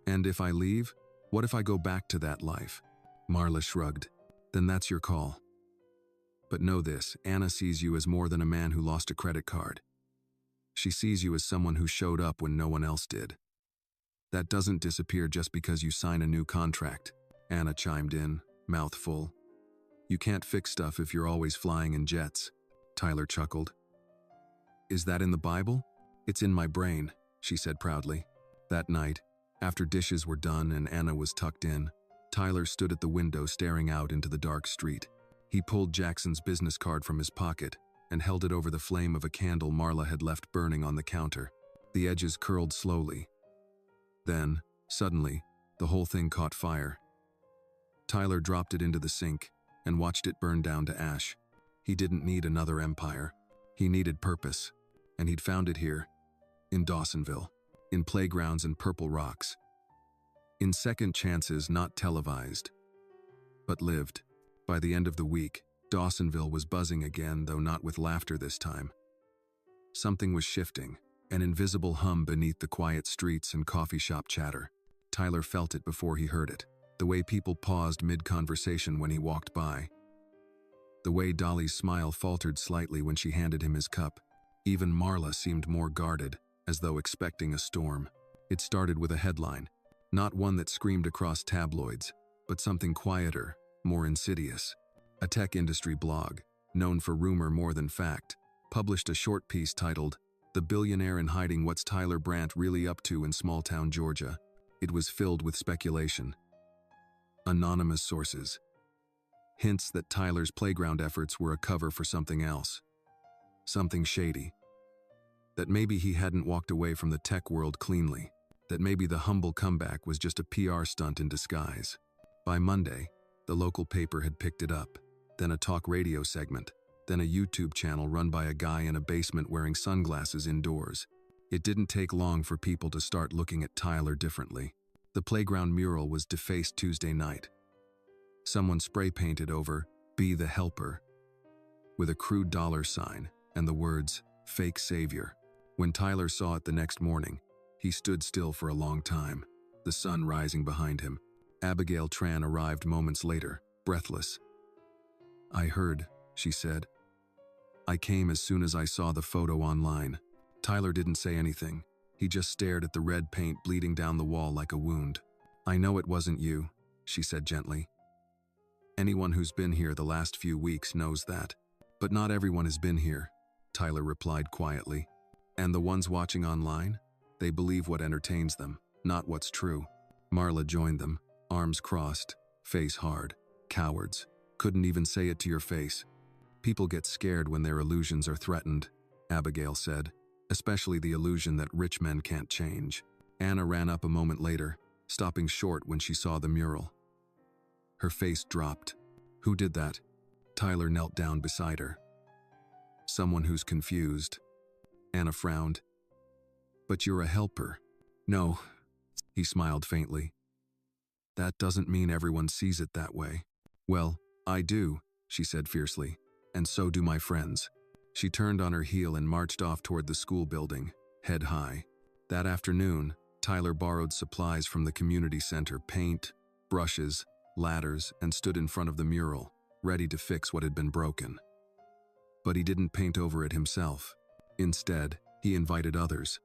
"And if I leave, what if I go back to that life?" Marla shrugged. "Then that's your call. But know this, Anna sees you as more than a man who lost a credit card. She sees you as someone who showed up when no one else did. That doesn't disappear just because you sign a new contract, Anna chimed in, mouth full. You can't fix stuff if you're always flying in jets, Tyler chuckled. Is that in the Bible? It's in my brain, she said proudly. That night, after dishes were done and Anna was tucked in, Tyler stood at the window staring out into the dark street. He pulled Jackson's business card from his pocket and held it over the flame of a candle Marla had left burning on the counter. The edges curled slowly. Then, suddenly, the whole thing caught fire. Tyler dropped it into the sink and watched it burn down to ash. He didn't need another empire. He needed purpose, and he'd found it here, in Dawsonville, in playgrounds and purple rocks. In second chances not televised, but lived. By the end of the week, Dawsonville was buzzing again, though not with laughter this time. Something was shifting, an invisible hum beneath the quiet streets and coffee shop chatter. Tyler felt it before he heard it, the way people paused mid-conversation when he walked by. The way Dolly's smile faltered slightly when she handed him his cup. Even Marla seemed more guarded, as though expecting a storm. It started with a headline, not one that screamed across tabloids, but something quieter, more insidious. A tech industry blog, known for rumor more than fact, published a short piece titled, "The Billionaire in Hiding: What's Tyler Brandt Really Up To in Small-Town Georgia." It was filled with speculation. Anonymous sources. Hints that Tyler's playground efforts were a cover for something else. Something shady. That maybe he hadn't walked away from the tech world cleanly. That maybe the humble comeback was just a PR stunt in disguise. By Monday, the local paper had picked it up, then a talk radio segment, then a YouTube channel run by a guy in a basement wearing sunglasses indoors. It didn't take long for people to start looking at Tyler differently. The playground mural was defaced Tuesday night. Someone spray-painted over, "Be the Helper," with a crude dollar sign and the words, "Fake Savior." When Tyler saw it the next morning, he stood still for a long time, the sun rising behind him. Abigail Tran arrived moments later, breathless. "I heard," she said. "I came as soon as I saw the photo online." Tyler didn't say anything. He just stared at the red paint bleeding down the wall like a wound. "I know it wasn't you," she said gently. "Anyone who's been here the last few weeks knows that. But not everyone has been here," Tyler replied quietly. "And the ones watching online? They believe what entertains them, not what's true." Marla joined them, arms crossed, face hard. "Cowards. Couldn't even say it to your face. People get scared when their illusions are threatened," Abigail said. "Especially the illusion that rich men can't change." Anna ran up a moment later, stopping short when she saw the mural. Her face dropped. "Who did that?" Tyler knelt down beside her. "Someone who's confused." Anna frowned. "But you're a helper." "No," he smiled faintly. "That doesn't mean everyone sees it that way." "Well, I do," she said fiercely. "And so do my friends." She turned on her heel and marched off toward the school building, head high. That afternoon, Tyler borrowed supplies from the community center, paint, brushes, ladders, and stood in front of the mural, ready to fix what had been broken. But he didn't paint over it himself. Instead, he invited others.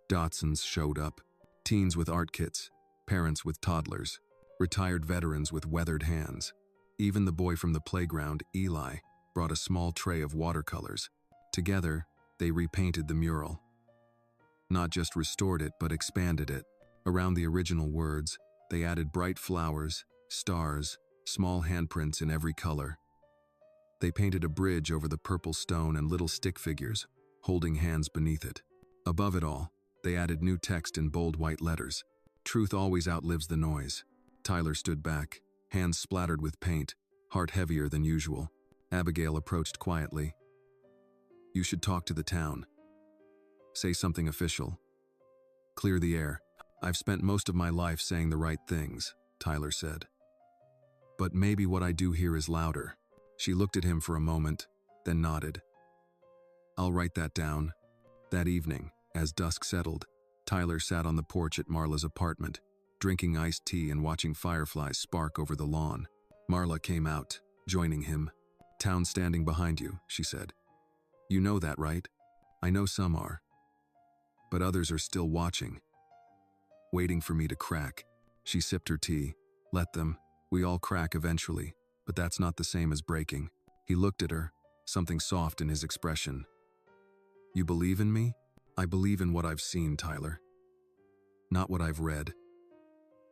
Dotsons showed up, teens with art kits, parents with toddlers, retired veterans with weathered hands. Even the boy from the playground, Eli, brought a small tray of watercolors. Together, they repainted the mural. Not just restored it, but expanded it. Around the original words, they added bright flowers, stars, small handprints in every color. They painted a bridge over the purple stone and little stick figures, holding hands beneath it. Above it all, they added new text in bold white letters. "Truth always outlives the noise." Tyler stood back, hands splattered with paint, heart heavier than usual. Abigail approached quietly. "You should talk to the town. Say something official. Clear the air." "I've spent most of my life saying the right things," Tyler said. "But maybe what I do here is louder." She looked at him for a moment, then nodded. "I'll write that down." That evening, as dusk settled, Tyler sat on the porch at Marla's apartment, drinking iced tea and watching fireflies spark over the lawn. Marla came out, joining him. "Town standing behind you," she said. "You know that, right?" "I know some are. But others are still watching." waiting for me to crack. She sipped her tea. Let them. We all crack eventually, but that's not the same as breaking. He looked at her, something soft in his expression. You believe in me? I believe in what I've seen, Tyler. Not what I've read.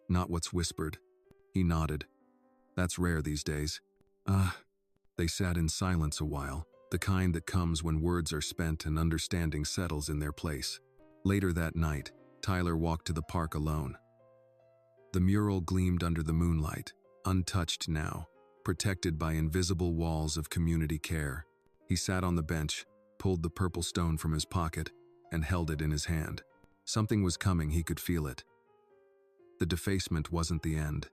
Not what's whispered. He nodded. That's rare these days. They sat in silence a while, the kind that comes when words are spent and understanding settles in their place. Later that night, Tyler walked to the park alone. The mural gleamed under the moonlight, untouched now, protected by invisible walls of community care. He sat on the bench, pulled the purple stone from his pocket, and held it in his hand. Something was coming, he could feel it. The defacement wasn't the end.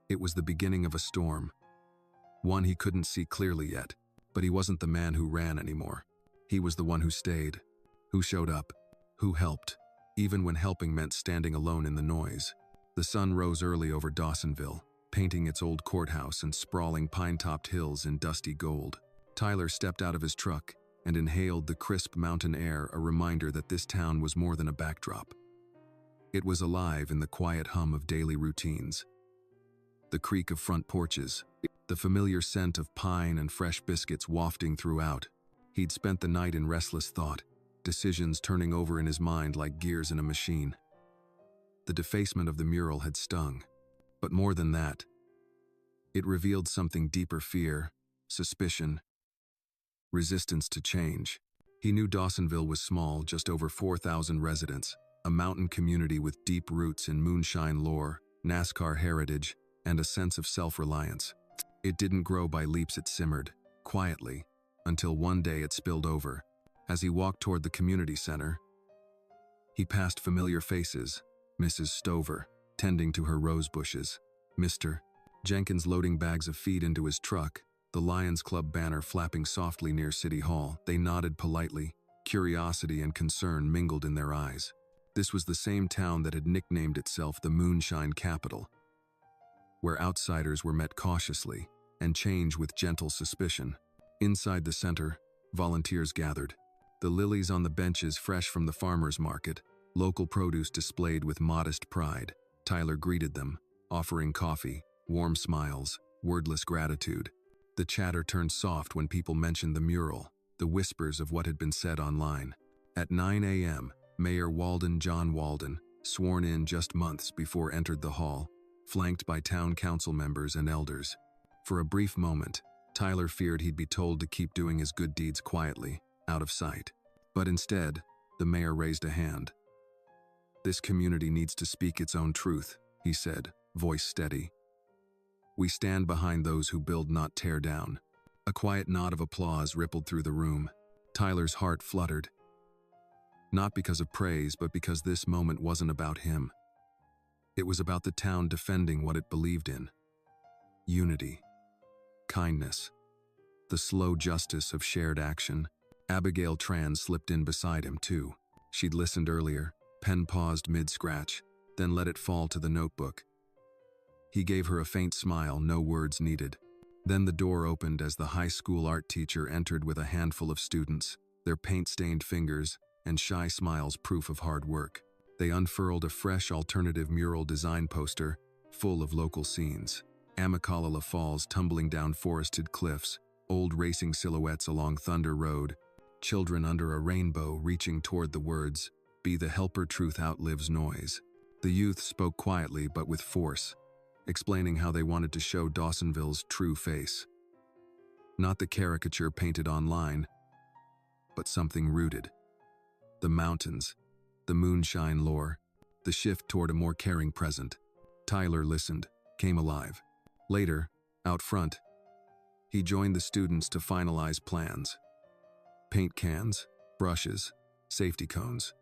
It was the beginning of a storm. One he couldn't see clearly yet, but he wasn't the man who ran anymore. He was the one who stayed, who showed up, who helped, even when helping meant standing alone in the noise. The sun rose early over Dawsonville, painting its old courthouse and sprawling pine-topped hills in dusty gold. Tyler stepped out of his truck and inhaled the crisp mountain air, a reminder that this town was more than a backdrop. It was alive in the quiet hum of daily routines. The creak of front porches, the familiar scent of pine and fresh biscuits wafting throughout. He'd spent the night in restless thought, decisions turning over in his mind like gears in a machine. The defacement of the mural had stung, but more than that, it revealed something deeper: fear, suspicion, resistance to change. He knew Dawsonville was small, just over 4,000 residents, a mountain community with deep roots in moonshine lore, NASCAR heritage, and a sense of self-reliance. It didn't grow by leaps, it simmered, quietly, until one day it spilled over. As he walked toward the community center, he passed familiar faces: Mrs. Stover, tending to her rose bushes, Mr. Jenkins loading bags of feed into his truck, the Lions Club banner flapping softly near City Hall. They nodded politely, curiosity and concern mingled in their eyes. This was the same town that had nicknamed itself the Moonshine Capital, where outsiders were met cautiously and change with gentle suspicion. Inside the center, volunteers gathered, the lilies on the benches fresh from the farmer's market, local produce displayed with modest pride. Tyler greeted them, offering coffee, warm smiles, wordless gratitude. The chatter turned soft when people mentioned the mural, the whispers of what had been said online. At 9 a.m., Mayor John Walden, sworn in just months before, entered the hall, flanked by town council members and elders. For a brief moment, Tyler feared he'd be told to keep doing his good deeds quietly, out of sight. But instead, the mayor raised a hand. This community needs to speak its own truth, he said, voice steady. We stand behind those who build, not tear down. A quiet nod of applause rippled through the room. Tyler's heart fluttered. Not because of praise, but because this moment wasn't about him. It was about the town defending what it believed in. Unity. Kindness. The slow justice of shared action. Abigail Tran slipped in beside him, too. She'd listened earlier, pen paused mid-scratch, then let it fall to the notebook. He gave her a faint smile, no words needed. Then the door opened as the high school art teacher entered with a handful of students, their paint-stained fingers and shy smiles proof of hard work. They unfurled a fresh alternative mural design poster, full of local scenes. Amicalola Falls tumbling down forested cliffs, old racing silhouettes along Thunder Road, children under a rainbow reaching toward the words, "Be the helper, truth outlives noise." The youth spoke quietly but with force, explaining how they wanted to show Dawsonville's true face. Not the caricature painted online, but something rooted. The mountains, the moonshine lore, the shift toward a more caring present. Tyler listened, came alive. Later, out front, he joined the students to finalize plans. Paint cans, brushes, safety cones.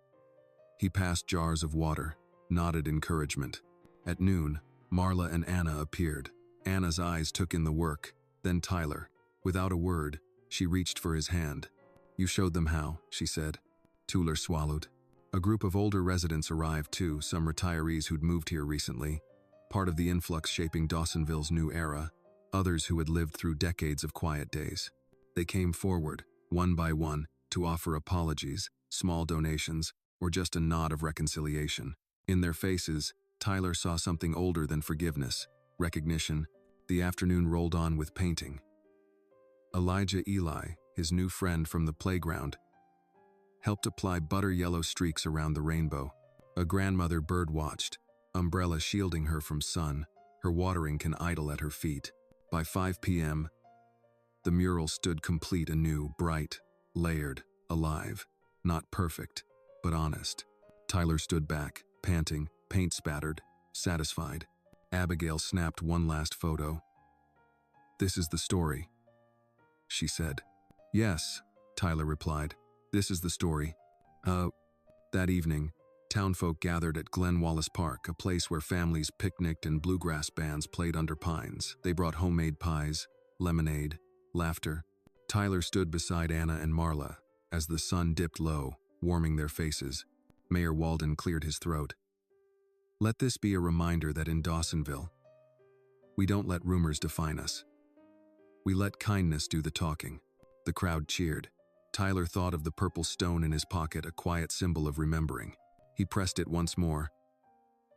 He passed jars of water, nodded encouragement. At noon, Marla and Anna appeared. Anna's eyes took in the work, then Tyler. Without a word, she reached for his hand. "You showed them how," she said. Tuller swallowed. A group of older residents arrived too, some retirees who'd moved here recently, part of the influx shaping Dawsonville's new era, others who had lived through decades of quiet days. They came forward, one by one, to offer apologies, small donations, or just a nod of reconciliation. In their faces, Tyler saw something older than forgiveness, recognition. The afternoon rolled on with painting. Elijah Eli, his new friend from the playground, helped apply butter-yellow streaks around the rainbow. A grandmother bird-watched, umbrella shielding her from sun, her watering can idle at her feet. By 5 p.m., the mural stood complete anew, bright, layered, alive. Not perfect, but honest. Tyler stood back, panting, paint spattered, satisfied. Abigail snapped one last photo. "This is the story," she said. "Yes," Tyler replied. "This is the story." That evening, townfolk gathered at Glen Wallace Park, a place where families picnicked and bluegrass bands played under pines. They brought homemade pies, lemonade, laughter. Tyler stood beside Anna and Marla as the sun dipped low, warming their faces. Mayor Walden cleared his throat. "Let this be a reminder that in Dawsonville, we don't let rumors define us. We let kindness do the talking." The crowd cheered. Tyler thought of the purple stone in his pocket, a quiet symbol of remembering. He pressed it once more,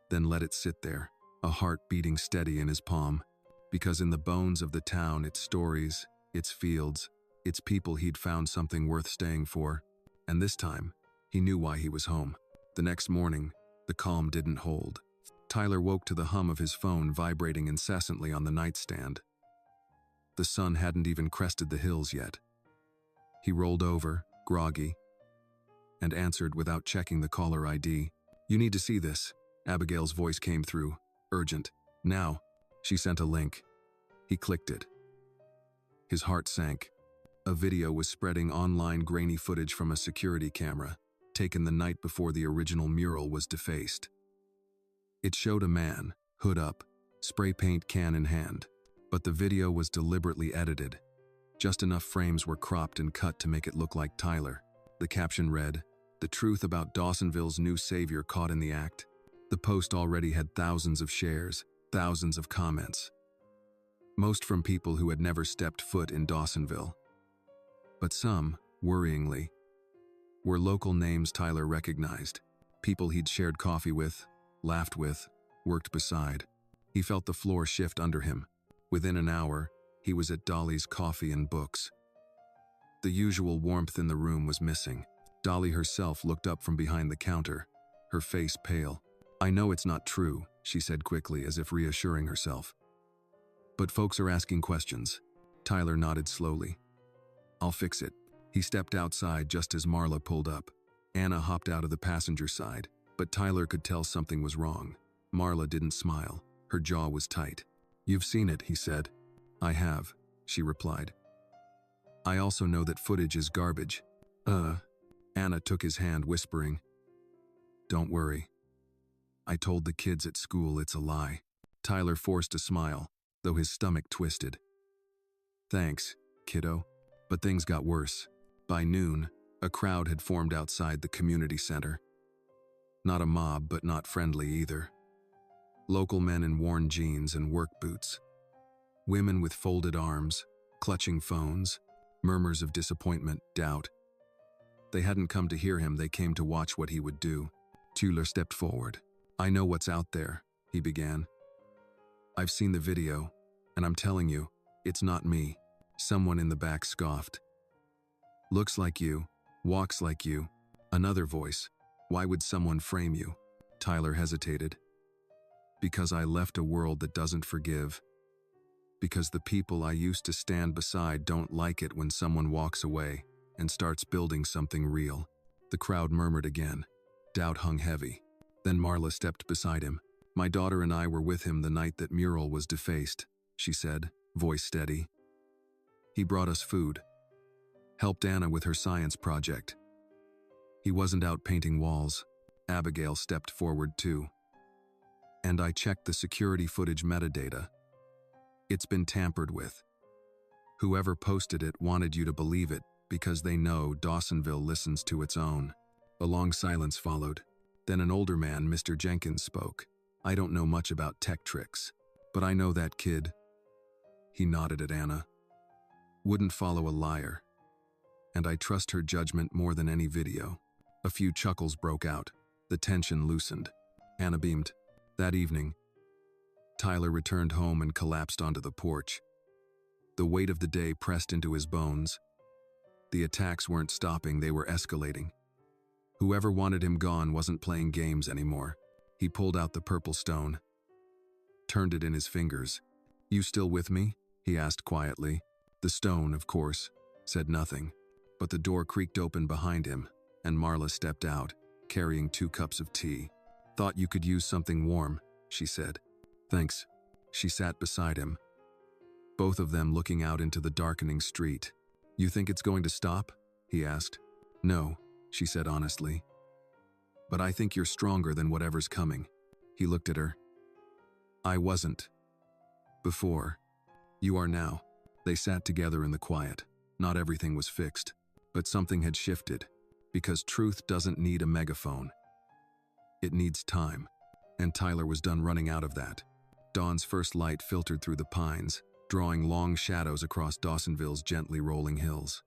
then let it sit there, a heart beating steady in his palm. Because in the bones of the town, its stories, its fields, its people, he'd found something worth staying for. And this time, he knew why he was home. The next morning, the calm didn't hold. Tyler woke to the hum of his phone vibrating incessantly on the nightstand. The sun hadn't even crested the hills yet. He rolled over, groggy, and answered without checking the caller ID. "You need to see this." Abigail's voice came through, urgent. "Now." She sent a link. He clicked it. His heart sank. A video was spreading online, grainy footage from a security camera, taken the night before the original mural was defaced. It showed a man, hood up, spray paint can in hand, but the video was deliberately edited. Just enough frames were cropped and cut to make it look like Tyler. The caption read, "The truth about Dawsonville's new savior caught in the act." The post already had thousands of shares, thousands of comments. Most from people who had never stepped foot in Dawsonville. But some, worryingly, were local names Tyler recognized, people he'd shared coffee with, laughed with, worked beside. He felt the floor shift under him. Within an hour, he was at Dolly's Coffee and Books. The usual warmth in the room was missing. Dolly herself looked up from behind the counter, her face pale. "I know it's not true," she said quickly, as if reassuring herself. "But folks are asking questions." Tyler nodded slowly. "I'll fix it." He stepped outside just as Marla pulled up. Anna hopped out of the passenger side, but Tyler could tell something was wrong. Marla didn't smile. Her jaw was tight. "You've seen it," he said. "I have," she replied. "I also know that footage is garbage." Anna took his hand, whispering, "Don't worry. I told the kids at school it's a lie." Tyler forced a smile, though his stomach twisted. "Thanks, kiddo." But things got worse. By noon, a crowd had formed outside the community center. Not a mob, but not friendly either. Local men in worn jeans and work boots. Women with folded arms, clutching phones, murmurs of disappointment, doubt. They hadn't come to hear him, they came to watch what he would do. Tyler stepped forward. "I know what's out there," he began. "I've seen the video, and I'm telling you, it's not me." Someone in the back scoffed. "Looks like you, walks like you." Another voice. "Why would someone frame you?" Tyler hesitated. "Because I left a world that doesn't forgive. Because the people I used to stand beside don't like it when someone walks away and starts building something real." The crowd murmured again. Doubt hung heavy. Then Marla stepped beside him. "My daughter and I were with him the night that mural was defaced," she said, voice steady. "He brought us food. Helped Anna with her science project. He wasn't out painting walls." Abigail stepped forward too. "And I checked the security footage metadata. It's been tampered with. Whoever posted it wanted you to believe it because they know Dawsonville listens to its own." A long silence followed. Then an older man, Mr. Jenkins, spoke. "I don't know much about tech tricks, but I know that kid." He nodded at Anna. "Wouldn't follow a liar. And I trust her judgment more than any video." A few chuckles broke out. The tension loosened. Anna beamed. That evening, Tyler returned home and collapsed onto the porch. The weight of the day pressed into his bones. The attacks weren't stopping, they were escalating. Whoever wanted him gone wasn't playing games anymore. He pulled out the purple stone, turned it in his fingers. You still with me? He asked quietly. The stone, of course, said nothing, but the door creaked open behind him, and Marla stepped out, carrying 2 cups of tea. Thought you could use something warm, she said. Thanks. She sat beside him, both of them looking out into the darkening street. You think it's going to stop? He asked. No, she said honestly. But I think you're stronger than whatever's coming. He looked at her. I wasn't. Before. You are now. They sat together in the quiet. Not everything was fixed, but something had shifted, because truth doesn't need a megaphone. It needs time, and Tyler was done running out of that. Dawn's first light filtered through the pines, drawing long shadows across Dawsonville's gently rolling hills.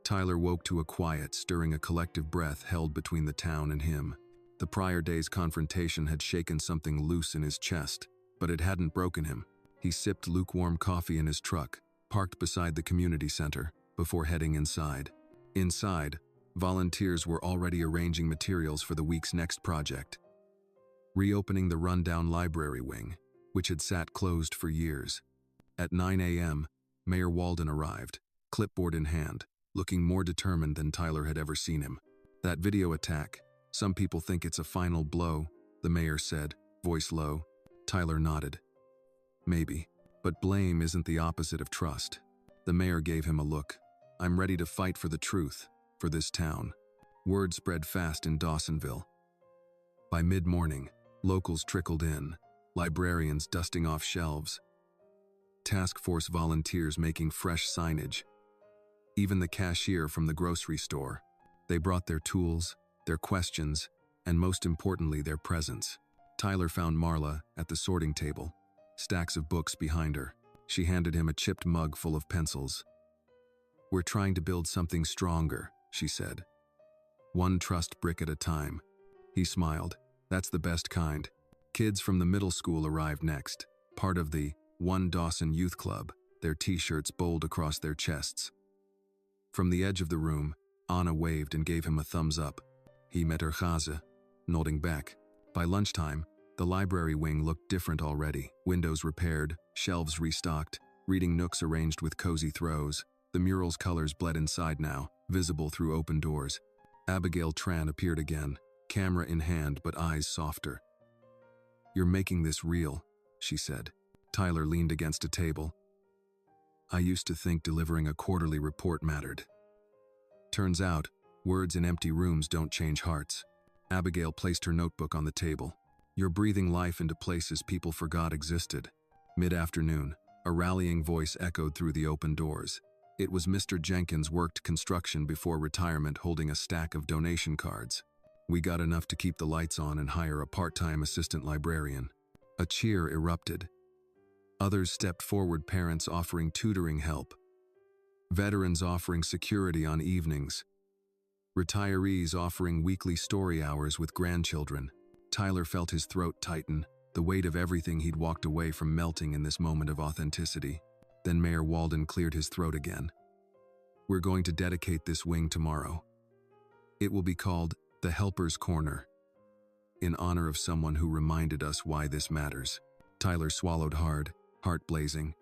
Tyler woke to a quiet, stirring a collective breath held between the town and him. The prior day's confrontation had shaken something loose in his chest, but it hadn't broken him. He sipped lukewarm coffee in his truck, parked beside the community center, before heading inside. Inside, volunteers were already arranging materials for the week's next project. Reopening the rundown library wing, which had sat closed for years. At 9 a.m., Mayor Walden arrived, clipboard in hand, looking more determined than Tyler had ever seen him. That video attack, some people think it's a final blow, the mayor said, voice low. Tyler nodded. Maybe, but blame isn't the opposite of trust. The mayor gave him a look. I'm ready to fight for the truth, for this town. Word spread fast in Dawsonville. By mid-morning, locals trickled in, librarians dusting off shelves, task force volunteers making fresh signage. Even the cashier from the grocery store. They brought their tools, their questions, and most importantly, their presence. Tyler found Marla at the sorting table, stacks of books behind her. She handed him a chipped mug full of pencils. We're trying to build something stronger, she said. One trust brick at a time. He smiled. That's the best kind. Kids from the middle school arrived next, part of the One Dawson Youth Club, their t-shirts bowled across their chests. From the edge of the room, Anna waved and gave him a thumbs up. He met her chaza, nodding back. By lunchtime, the library wing looked different already. Windows repaired, shelves restocked, reading nooks arranged with cozy throws. The mural's colors bled inside now, visible through open doors. Abigail Tran appeared again, camera in hand but eyes softer. You're making this real, she said. Tyler leaned against a table. I used to think delivering a quarterly report mattered. Turns out, words in empty rooms don't change hearts. Abigail placed her notebook on the table. You're breathing life into places people forgot existed. Mid-afternoon, a rallying voice echoed through the open doors. It was Mr. Jenkins, worked construction before retirement, holding a stack of donation cards. We got enough to keep the lights on and hire a part-time assistant librarian. A cheer erupted. Others stepped forward, parents offering tutoring help, veterans offering security on evenings, retirees offering weekly story hours with grandchildren. Tyler felt his throat tighten, the weight of everything he'd walked away from melting in this moment of authenticity. Then Mayor Walden cleared his throat again. We're going to dedicate this wing tomorrow. It will be called the Helper's Corner, in honor of someone who reminded us why this matters. Tyler swallowed hard, heart blazing.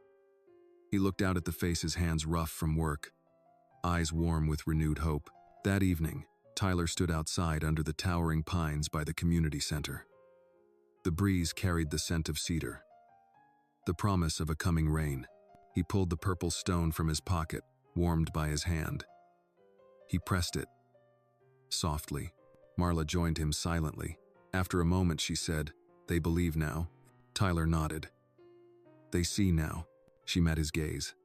He looked out at the faces, hands rough from work, eyes warm with renewed hope. That evening, Tyler stood outside under the towering pines by the community center. The breeze carried the scent of cedar, the promise of a coming rain. He pulled the purple stone from his pocket, warmed by his hand. He pressed it. Softly. Marla joined him silently. After a moment, she said, They believe now. Tyler nodded. They see now. She met his gaze.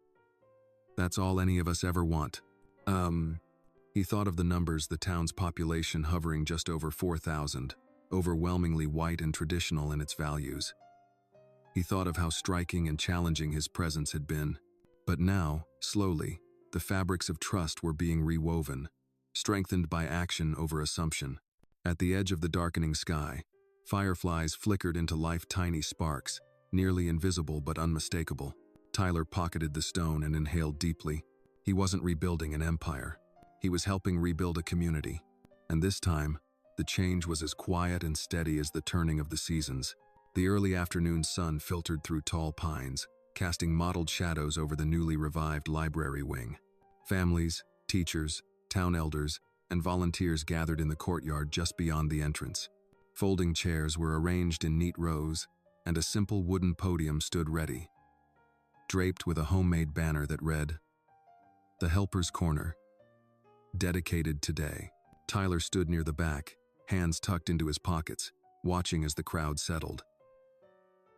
That's all any of us ever want. He thought of the numbers, the town's population hovering just over 4,000, overwhelmingly white and traditional in its values. He thought of how striking and challenging his presence had been. But now, slowly, the fabrics of trust were being rewoven, strengthened by action over assumption. At the edge of the darkening sky, Fireflies flickered into life, tiny sparks, nearly invisible but unmistakable. Tyler pocketed the stone and inhaled deeply. He wasn't rebuilding an empire. He was helping rebuild a community. And this time, the change was as quiet and steady as the turning of the seasons. The early afternoon sun filtered through tall pines, casting mottled shadows over the newly revived library wing. Families, teachers, town elders, and volunteers gathered in the courtyard just beyond the entrance. Folding chairs were arranged in neat rows, and a simple wooden podium stood ready, draped with a homemade banner that read, "The Helper's Corner. Dedicated today." Tyler stood near the back, hands tucked into his pockets, watching as the crowd settled.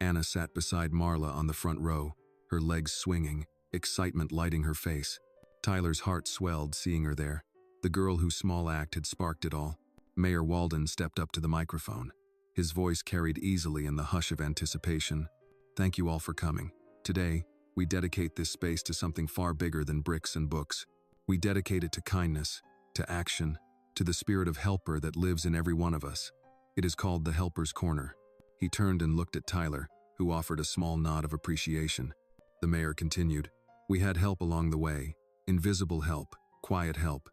Anna sat beside Marla on the front row, her legs swinging, excitement lighting her face. Tyler's heart swelled seeing her there, the girl whose small act had sparked it all. Mayor Walden stepped up to the microphone. His voice carried easily in the hush of anticipation. "Thank you all for coming. Today, we dedicate this space to something far bigger than bricks and books. We dedicate it to kindness, to action, to the spirit of helper that lives in every one of us. It is called the Helper's Corner." He turned and looked at Tyler, who offered a small nod of appreciation. The mayor continued, "We had help along the way, invisible help, quiet help.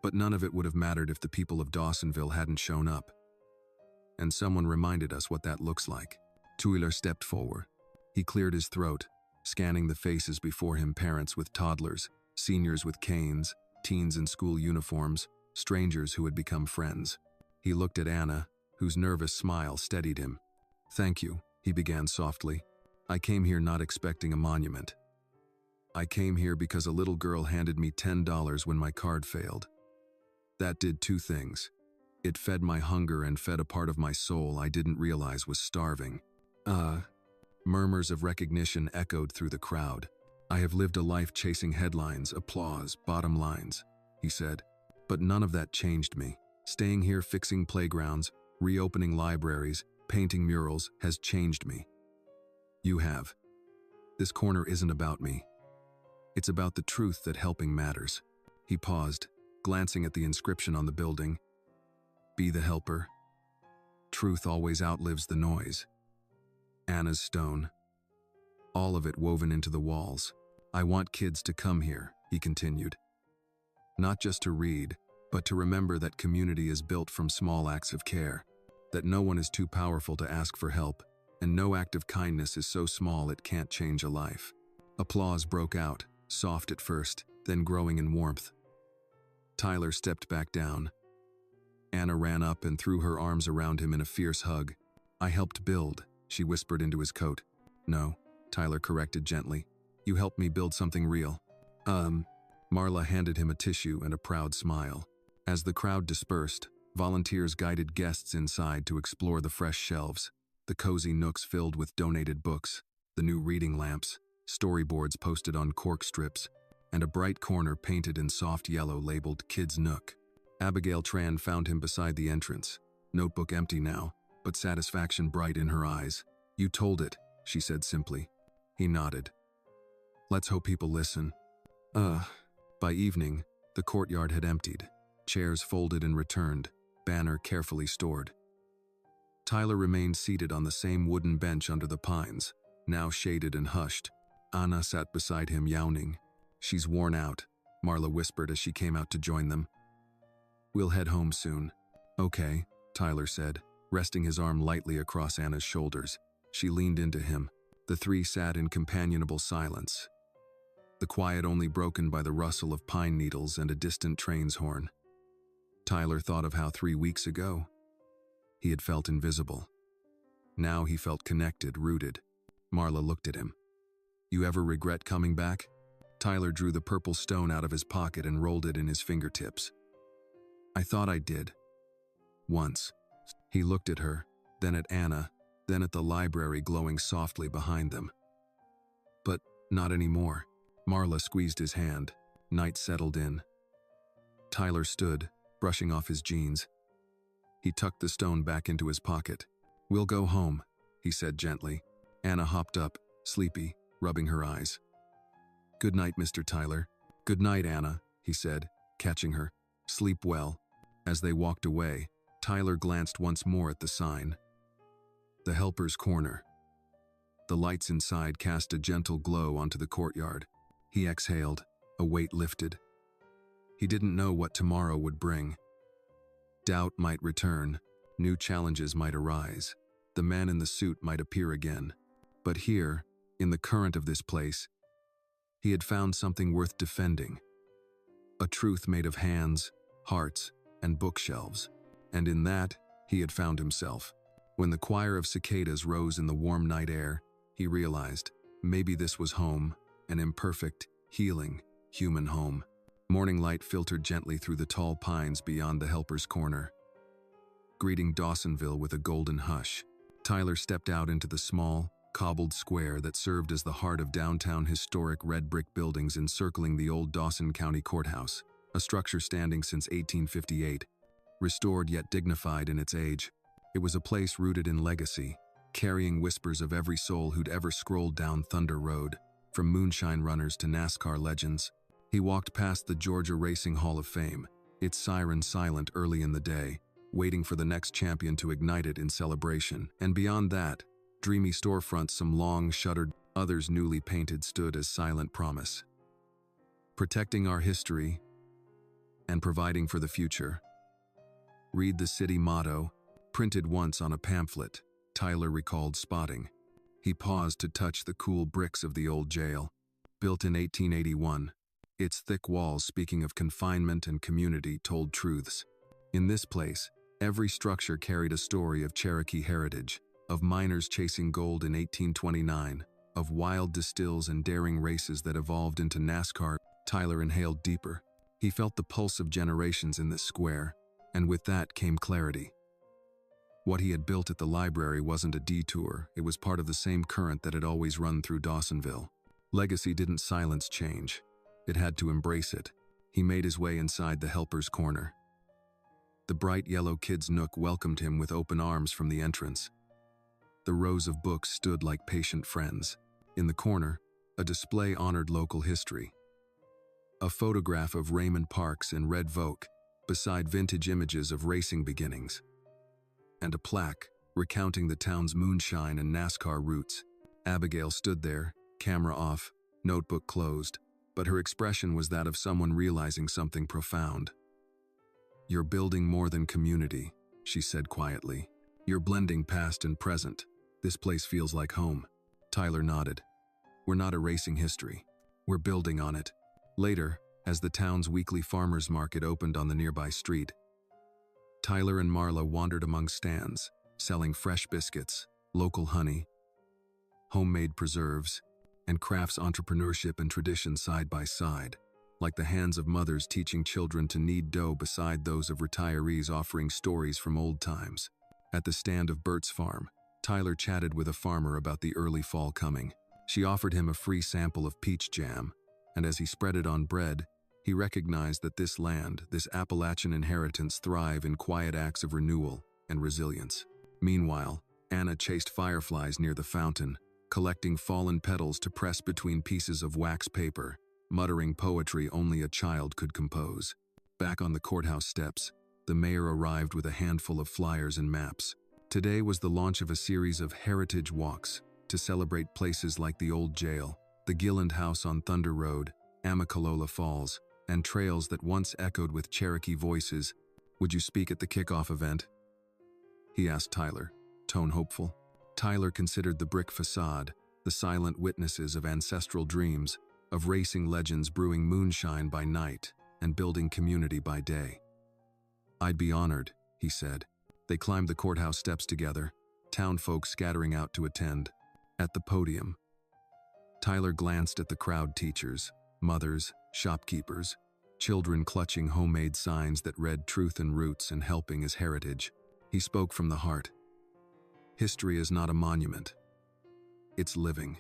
But none of it would have mattered if the people of Dawsonville hadn't shown up. And someone reminded us what that looks like." Tyler stepped forward. He cleared his throat, scanning the faces before him, parents with toddlers, seniors with canes, teens in school uniforms, strangers who had become friends. He looked at Anna, whose nervous smile steadied him. "Thank you," he began softly. "I came here not expecting a monument. I came here because a little girl handed me $10 when my card failed. That did two things. It fed my hunger and fed a part of my soul I didn't realize was starving." Murmurs of recognition echoed through the crowd. "I have lived a life chasing headlines, applause, bottom lines," he said. "But none of that changed me. Staying here fixing playgrounds, reopening libraries, painting murals has changed me. You have. This corner isn't about me. It's about the truth that helping matters." He paused, glancing at the inscription on the building. "Be the helper. Truth always outlives the noise." Anna's stone. All of it woven into the walls. "I want kids to come here," he continued. "Not just to read, but to remember that community is built from small acts of care, that no one is too powerful to ask for help, and no act of kindness is so small it can't change a life." Applause broke out, soft at first, then growing in warmth. Tyler stepped back down. Anna ran up and threw her arms around him in a fierce hug. "I helped build," she whispered into his coat. "No," Tyler corrected gently. "You helped me build something real." Marla handed him a tissue and a proud smile. As the crowd dispersed, volunteers guided guests inside to explore the fresh shelves, the cozy nooks filled with donated books, the new reading lamps, storyboards posted on cork strips, and a bright corner painted in soft yellow labeled Kids Nook. Abigail Tran found him beside the entrance, notebook empty now, but satisfaction bright in her eyes. "You told it," she said simply. He nodded. "Let's hope people listen." By evening, the courtyard had emptied, chairs folded and returned, banner carefully stored. Tyler remained seated on the same wooden bench under the pines, now shaded and hushed. Anna sat beside him, yawning. "She's worn out," Marla whispered as she came out to join them. "We'll head home soon." "Okay," Tyler said, resting his arm lightly across Anna's shoulders. She leaned into him. The three sat in companionable silence, the quiet only broken by the rustle of pine needles and a distant train's horn. Tyler thought of how 3 weeks ago, he had felt invisible. Now he felt connected, rooted. Marla looked at him. "You ever regret coming back?" Tyler drew the purple stone out of his pocket and rolled it in his fingertips. "I thought I did. Once." He looked at her, then at Anna, then at the library glowing softly behind them. "But not anymore." Marla squeezed his hand. Night settled in. Tyler stood, brushing off his jeans. He tucked the stone back into his pocket. "We'll go home," he said gently. Anna hopped up, sleepy, rubbing her eyes. "Good night, Mr. Tyler." "Good night, Anna," he said, catching her. "Sleep well." As they walked away, Tyler glanced once more at the sign. The Helper's Corner. The lights inside cast a gentle glow onto the courtyard. He exhaled, a weight lifted. He didn't know what tomorrow would bring. Doubt might return, new challenges might arise, the man in the suit might appear again. But here, in the current of this place, he had found something worth defending. A truth made of hands, hearts, and bookshelves. And in that, he had found himself. When the choir of cicadas rose in the warm night air, he realized, maybe this was home, an imperfect, healing, human home. Morning light filtered gently through the tall pines beyond the Helper's Corner, greeting Dawsonville with a golden hush. Tyler stepped out into the small, cobbled square that served as the heart of downtown historic red brick buildings encircling the old Dawson County Courthouse, a structure standing since 1858, restored yet dignified in its age. It was a place rooted in legacy, carrying whispers of every soul who'd ever scrolled down Thunder Road, from moonshine runners to NASCAR legends. He walked past the Georgia Racing Hall of Fame, its siren silent early in the day, waiting for the next champion to ignite it in celebration. And beyond that, dreamy storefronts, some long shuttered, others newly painted, stood as silent promise. Protecting our history and providing for the future. Read the city motto, printed once on a pamphlet, Tyler recalled spotting. He paused to touch the cool bricks of the old jail. Built in 1881, its thick walls, speaking of confinement and community, told truths. In this place, every structure carried a story of Cherokee heritage, of miners chasing gold in 1829, of wild distills and daring races that evolved into NASCAR. Tyler inhaled deeper. He felt the pulse of generations in this square, and with that came clarity. What he had built at the library wasn't a detour, it was part of the same current that had always run through Dawsonville. Legacy didn't silence change. It had to embrace it. He made his way inside the Helper's Corner. The bright yellow kids' nook welcomed him with open arms from the entrance. The rows of books stood like patient friends. In the corner, a display honored local history. A photograph of Raymond Parks in red Vogue, beside vintage images of racing beginnings. And a plaque recounting the town's moonshine and NASCAR roots. Abigail stood there, camera off, notebook closed, but her expression was that of someone realizing something profound. "You're building more than community," she said quietly. "You're blending past and present. This place feels like home." Tyler nodded. "We're not erasing history. We're building on it." Later, as the town's weekly farmers market opened on the nearby street, Tyler and Marla wandered among stands, selling fresh biscuits, local honey, homemade preserves, and crafts, entrepreneurship and tradition side by side, like the hands of mothers teaching children to knead dough beside those of retirees offering stories from old times. At the stand of Bert's farm, Tyler chatted with a farmer about the early fall coming. She offered him a free sample of peach jam, and as he spread it on bread, he recognized that this land, this Appalachian inheritance, thrive in quiet acts of renewal and resilience. Meanwhile, Anna chased fireflies near the fountain, collecting fallen petals to press between pieces of wax paper, muttering poetry only a child could compose. Back on the courthouse steps, the mayor arrived with a handful of flyers and maps. Today was the launch of a series of heritage walks to celebrate places like the old jail, the Gilland House on Thunder Road, Amicalola Falls, and trails that once echoed with Cherokee voices. "Would you speak at the kickoff event?" he asked Tyler, tone hopeful. Tyler considered the brick facade, the silent witnesses of ancestral dreams, of racing legends brewing moonshine by night and building community by day. "I'd be honored," he said. They climbed the courthouse steps together, town folk scattering out to attend. At the podium, Tyler glanced at the crowd: teachers, mothers, shopkeepers, children clutching homemade signs that read truth and roots and helping is heritage. He spoke from the heart. History is not a monument. It's living.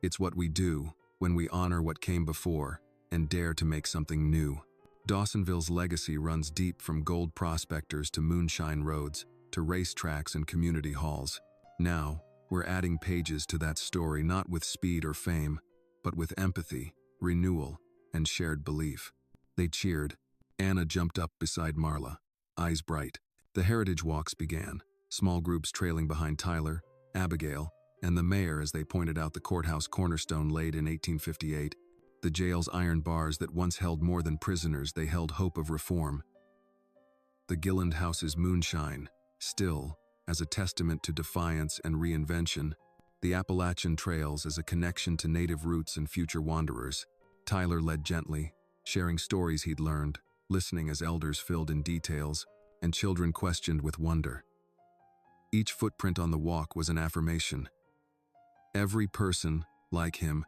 It's what we do when we honor what came before and dare to make something new. Dawsonville's legacy runs deep, from gold prospectors to moonshine roads, to racetracks and community halls. Now, we're adding pages to that story, not with speed or fame, but with empathy, renewal, and shared belief. They cheered. Anna jumped up beside Marla, eyes bright. The heritage walks began, small groups trailing behind Tyler, Abigail, and the mayor as they pointed out the courthouse cornerstone laid in 1858, the jail's iron bars that once held more than prisoners, they held hope of reform. The Gilland House's moonshine, still, as a testament to defiance and reinvention, the Appalachian Trails as a connection to native roots and future wanderers. Tyler led gently, sharing stories he'd learned, listening as elders filled in details, and children questioned with wonder. Each footprint on the walk was an affirmation. Every person, like him,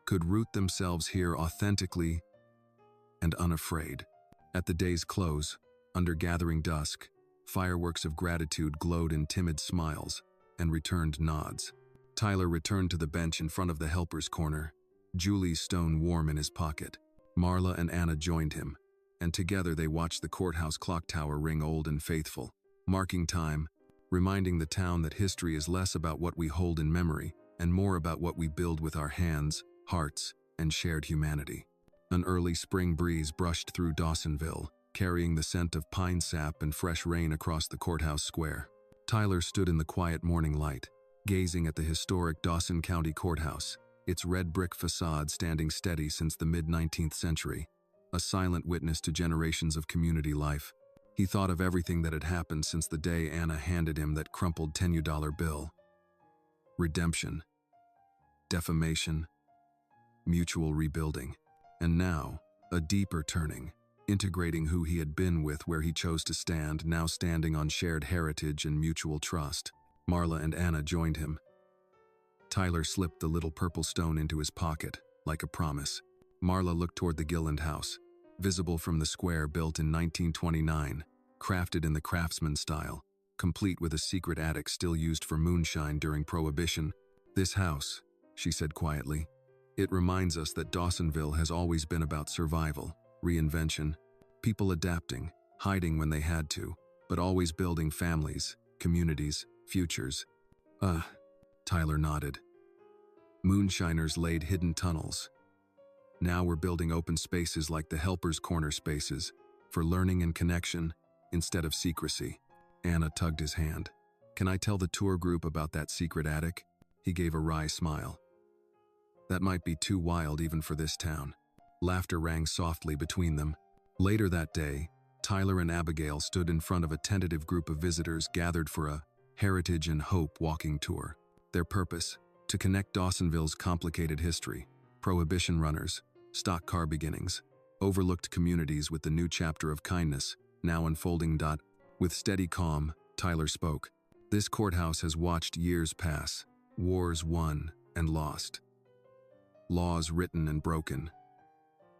could root themselves here authentically and unafraid. At the day's close, under gathering dusk, fireworks of gratitude glowed in timid smiles and returned nods. Tyler returned to the bench in front of the helper's corner, Julie's stone warm in his pocket. Marla and Anna joined him, and together they watched the courthouse clock tower ring old and faithful, marking time, reminding the town that history is less about what we hold in memory and more about what we build with our hands, hearts, and shared humanity. An early spring breeze brushed through Dawsonville, carrying the scent of pine sap and fresh rain across the courthouse square. Tyler stood in the quiet morning light, gazing at the historic Dawson County Courthouse, its red brick facade standing steady since the mid-19th century, a silent witness to generations of community life. He thought of everything that had happened since the day Anna handed him that crumpled $10 bill. Redemption, defamation, mutual rebuilding, and now, a deeper turning, integrating who he had been with where he chose to stand, now standing on shared heritage and mutual trust. Marla and Anna joined him. Tyler slipped the little purple stone into his pocket, like a promise. Marla looked toward the Gilland house, visible from the square built in 1929, crafted in the craftsman style, complete with a secret attic still used for moonshine during Prohibition. "This house," she said quietly, "it reminds us that Dawsonville has always been about survival, reinvention, people adapting, hiding when they had to, but always building families, communities, futures." Tyler nodded. Moonshiners laid hidden tunnels. Now we're building open spaces like the Helper's Corner spaces, for learning and connection, instead of secrecy. Anna tugged his hand. "Can I tell the tour group about that secret attic?" He gave a wry smile. "That might be too wild even for this town." Laughter rang softly between them. Later that day, Tyler and Abigail stood in front of a tentative group of visitors gathered for a Heritage and Hope walking tour. Their purpose, to connect Dawsonville's complicated history, Prohibition runners, stock car beginnings, overlooked communities with the new chapter of kindness, now unfolding. With steady calm, Tyler spoke. "This courthouse has watched years pass, wars won and lost, laws written and broken.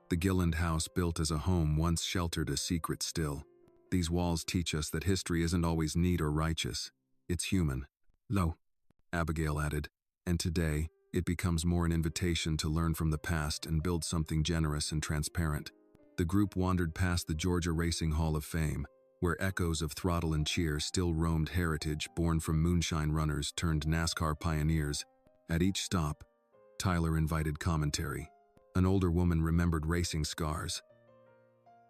The Gilland House, built as a home, once sheltered a secret still. These walls teach us that history isn't always neat or righteous. It's human." "Lo," Abigail added, "and today, it becomes more an invitation to learn from the past and build something generous and transparent." The group wandered past the Georgia Racing Hall of Fame, where echoes of throttle and cheer still roamed heritage born from moonshine runners turned NASCAR pioneers. At each stop, Tyler invited commentary. An older woman remembered racing scars.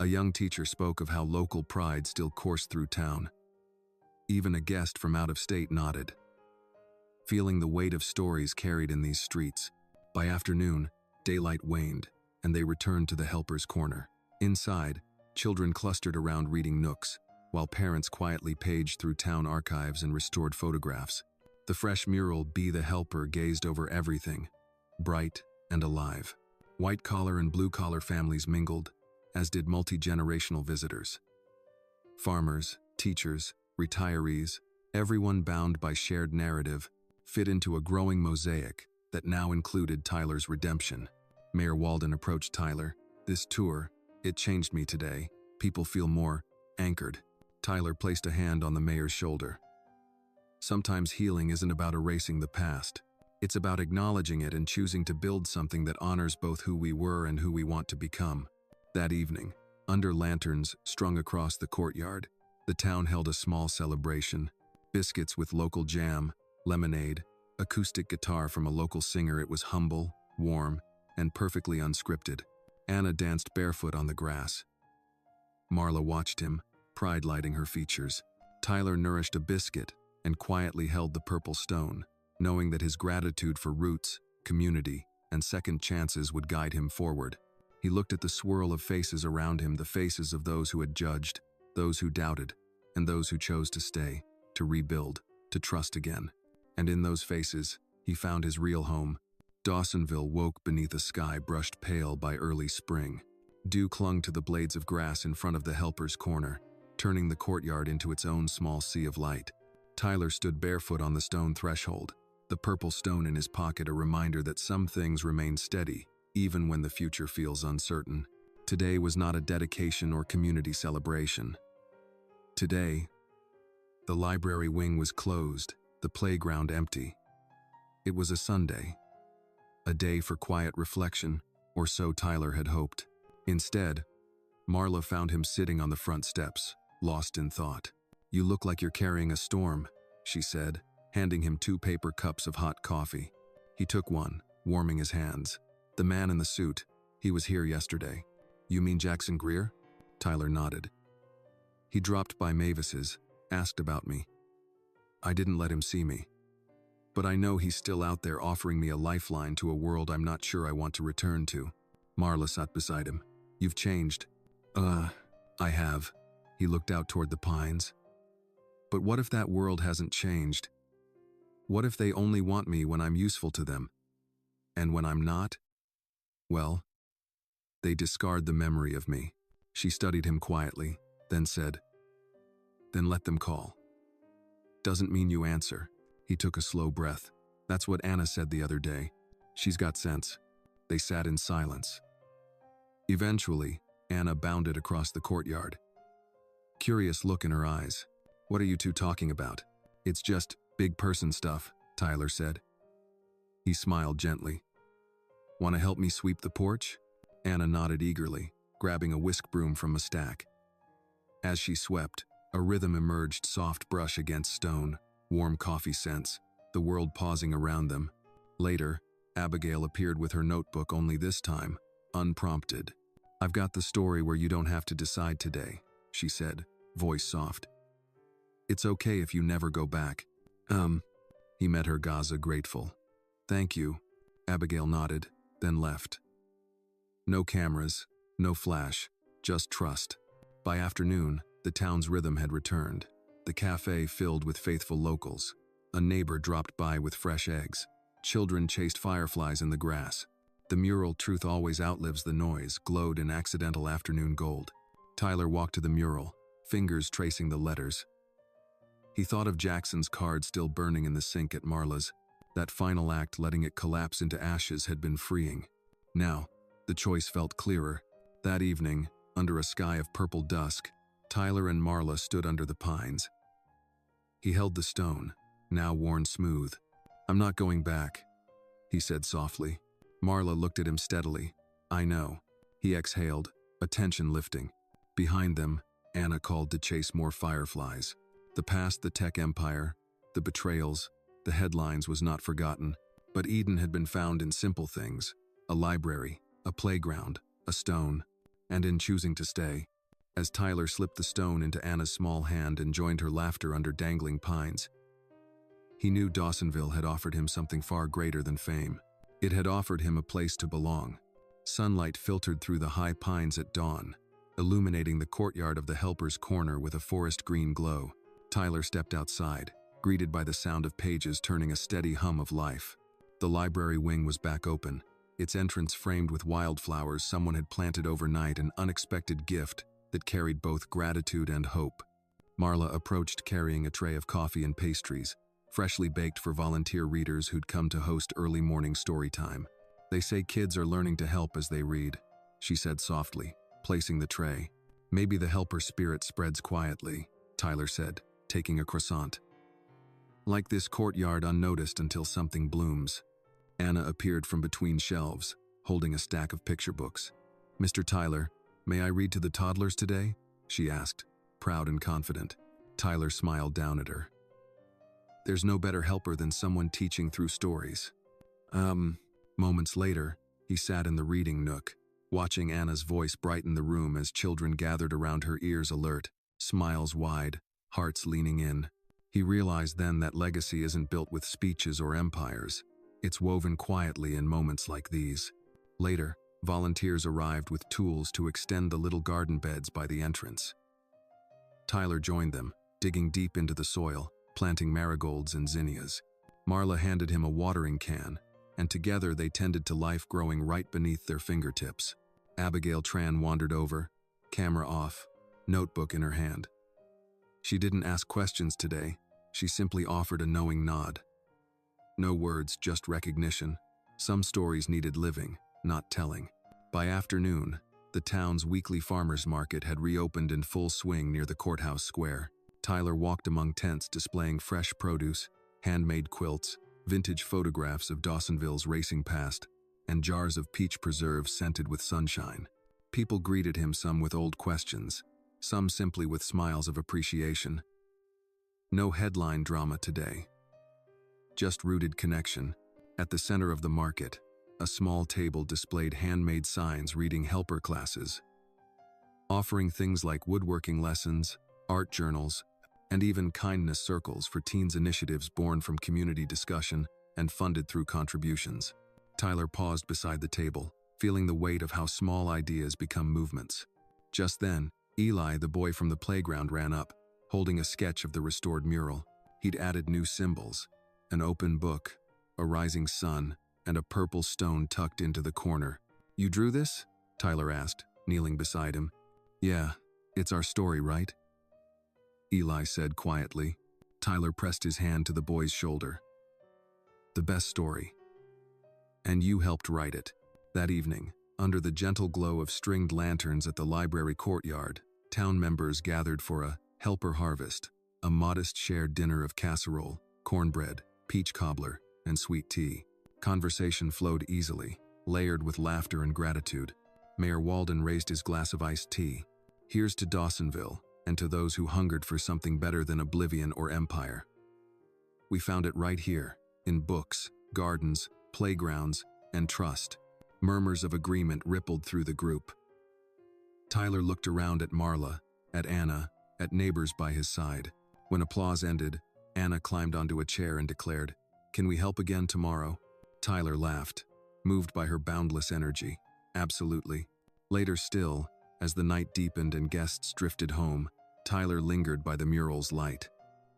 A young teacher spoke of how local pride still coursed through town. Even a guest from out of state nodded, feeling the weight of stories carried in these streets. By afternoon, daylight waned, and they returned to the Helper's Corner. Inside, children clustered around reading nooks, while parents quietly paged through town archives and restored photographs. The fresh mural "Be the Helper" gazed over everything, bright and alive. White-collar and blue-collar families mingled, as did multi-generational visitors. Farmers, teachers, retirees, everyone bound by shared narrative, fit into a growing mosaic that now included Tyler's redemption. Mayor Walden approached Tyler. "This tour, it changed me today. People feel more anchored." Tyler placed a hand on the mayor's shoulder. "Sometimes healing isn't about erasing the past. It's about acknowledging it and choosing to build something that honors both who we were and who we want to become." That evening, under lanterns strung across the courtyard, the town held a small celebration. Biscuits with local jam, lemonade, acoustic guitar from a local singer. It was humble, warm, and perfectly unscripted. Anna danced barefoot on the grass. Marla watched him, pride lighting her features. Tyler nourished a biscuit and quietly held the purple stone, knowing that his gratitude for roots, community, and second chances would guide him forward. He looked at the swirl of faces around him, the faces of those who had judged, those who doubted, and those who chose to stay, to rebuild, to trust again. And in those faces, he found his real home. Dawsonville woke beneath a sky brushed pale by early spring. Dew clung to the blades of grass in front of the Helper's Corner, turning the courtyard into its own small sea of light. Tyler stood barefoot on the stone threshold, the purple stone in his pocket, a reminder that some things remain steady, even when the future feels uncertain. Today was not a dedication or community celebration. Today, the library wing was closed, the playground empty. It was a Sunday, a day for quiet reflection, or so Tyler had hoped. Instead, Marla found him sitting on the front steps, lost in thought. "You look like you're carrying a storm," she said, handing him 2 paper cups of hot coffee. He took one, warming his hands. "The man in the suit, he was here yesterday." "You mean Jackson Greer?" Tyler nodded. "He dropped by Mavis's, asked about me. I didn't let him see me. But I know he's still out there offering me a lifeline to a world I'm not sure I want to return to." Marla sat beside him. "You've changed." I have." He looked out toward the pines. "But what if that world hasn't changed? What if they only want me when I'm useful to them? And when I'm not? Well, they discard the memory of me." She studied him quietly, then said, "Then let them call. Doesn't mean you answer." He took a slow breath. "That's what Anna said the other day. She's got sense." They sat in silence. Eventually, Anna bounded across the courtyard. Curious look in her eyes. "What are you two talking about?" "It's just big person stuff," Tyler said. He smiled gently. "Want to help me sweep the porch?" Anna nodded eagerly, grabbing a whisk broom from a stack. As she swept, a rhythm emerged, soft brush against stone, warm coffee scents, the world pausing around them. Later, Abigail appeared with her notebook, only this time, unprompted. "I've got the story where you don't have to decide today," she said, voice soft. "It's okay if you never go back." He met her gaze, grateful. "Thank you." Abigail nodded, then left. No cameras, no flash, just trust. By afternoon, the town's rhythm had returned. The cafe filled with faithful locals. A neighbor dropped by with fresh eggs. Children chased fireflies in the grass. The mural "Truth Always Outlives the Noise" glowed in accidental afternoon gold. Tyler walked to the mural, fingers tracing the letters. He thought of Jackson's card still burning in the sink at Marla's. That final act, letting it collapse into ashes, had been freeing. Now, the choice felt clearer. That evening, under a sky of purple dusk, Tyler and Marla stood under the pines. He held the stone, now worn smooth. "I'm not going back," he said softly. Marla looked at him steadily. "I know." He exhaled, attention lifting. Behind them, Anna called to chase more fireflies. The past, the tech empire, the betrayals, the headlines was not forgotten, but Eden had been found in simple things: a library, a playground, a stone, and in choosing to stay. As Tyler slipped the stone into Anna's small hand and joined her laughter under dangling pines, he knew Dawsonville had offered him something far greater than fame. It had offered him a place to belong. Sunlight filtered through the high pines at dawn, illuminating the courtyard of the Helper's Corner with a forest green glow. Tyler stepped outside, greeted by the sound of pages turning, a steady hum of life. The library wing was back open, its entrance framed with wildflowers someone had planted overnight, an unexpected gift that carried both gratitude and hope. Marla approached carrying a tray of coffee and pastries, freshly baked for volunteer readers who'd come to host early morning story time. "They say kids are learning to help as they read," she said softly, placing the tray. "Maybe the helper spirit spreads quietly," Tyler said, taking a croissant. "Like this courtyard, unnoticed until something blooms." Anna appeared from between shelves, holding a stack of picture books. "Mr. Tyler, may I read to the toddlers today?" she asked, proud and confident. Tyler smiled down at her. "There's no better helper than someone teaching through stories." Moments later, he sat in the reading nook, watching Anna's voice brighten the room as children gathered around her, ears alert. smiles wide, hearts leaning in. He realized then that legacy isn't built with speeches or empires. It's woven quietly in moments like these. Later, volunteers arrived with tools to extend the little garden beds by the entrance. Tyler joined them, digging deep into the soil, planting marigolds and zinnias. Marla handed him a watering can, and together they tended to life growing right beneath their fingertips. Abigail Tran wandered over, camera off, notebook in her hand. She didn't ask questions today, she simply offered a knowing nod. No words, just recognition. Some stories needed living, not telling. By afternoon, the town's weekly farmers market had reopened in full swing near the courthouse square. Tyler walked among tents displaying fresh produce, handmade quilts, vintage photographs of Dawsonville's racing past, and jars of peach preserve scented with sunshine. People greeted him, some with old questions, some simply with smiles of appreciation. No headline drama today. Just rooted connection. At the center of the market, a small table displayed handmade signs reading helper classes, offering things like woodworking lessons, art journals, and even kindness circles for teens, initiatives born from community discussion and funded through contributions. Tyler paused beside the table, feeling the weight of how small ideas become movements. Just then, Eli, the boy from the playground, ran up, holding a sketch of the restored mural. He'd added new symbols, an open book, a rising sun, and a purple stone tucked into the corner. "You drew this?" Tyler asked, kneeling beside him. "Yeah, it's our story, right?" Eli said quietly. Tyler pressed his hand to the boy's shoulder. "The best story. And you helped write it." That evening, under the gentle glow of stringed lanterns at the library courtyard, town members gathered for a helper harvest, a modest shared dinner of casserole, cornbread, peach cobbler, and sweet tea. Conversation flowed easily, layered with laughter and gratitude. Mayor Walden raised his glass of iced tea. "Here's to Dawsonville, and to those who hungered for something better than oblivion or empire. We found it right here, in books, gardens, playgrounds, and trust." Murmurs of agreement rippled through the group. Tyler looked around at Marla, at Anna, at neighbors by his side. When applause ended, Anna climbed onto a chair and declared, "Can we help again tomorrow?" Tyler laughed, moved by her boundless energy. "Absolutely." Later still, as the night deepened and guests drifted home, Tyler lingered by the mural's light.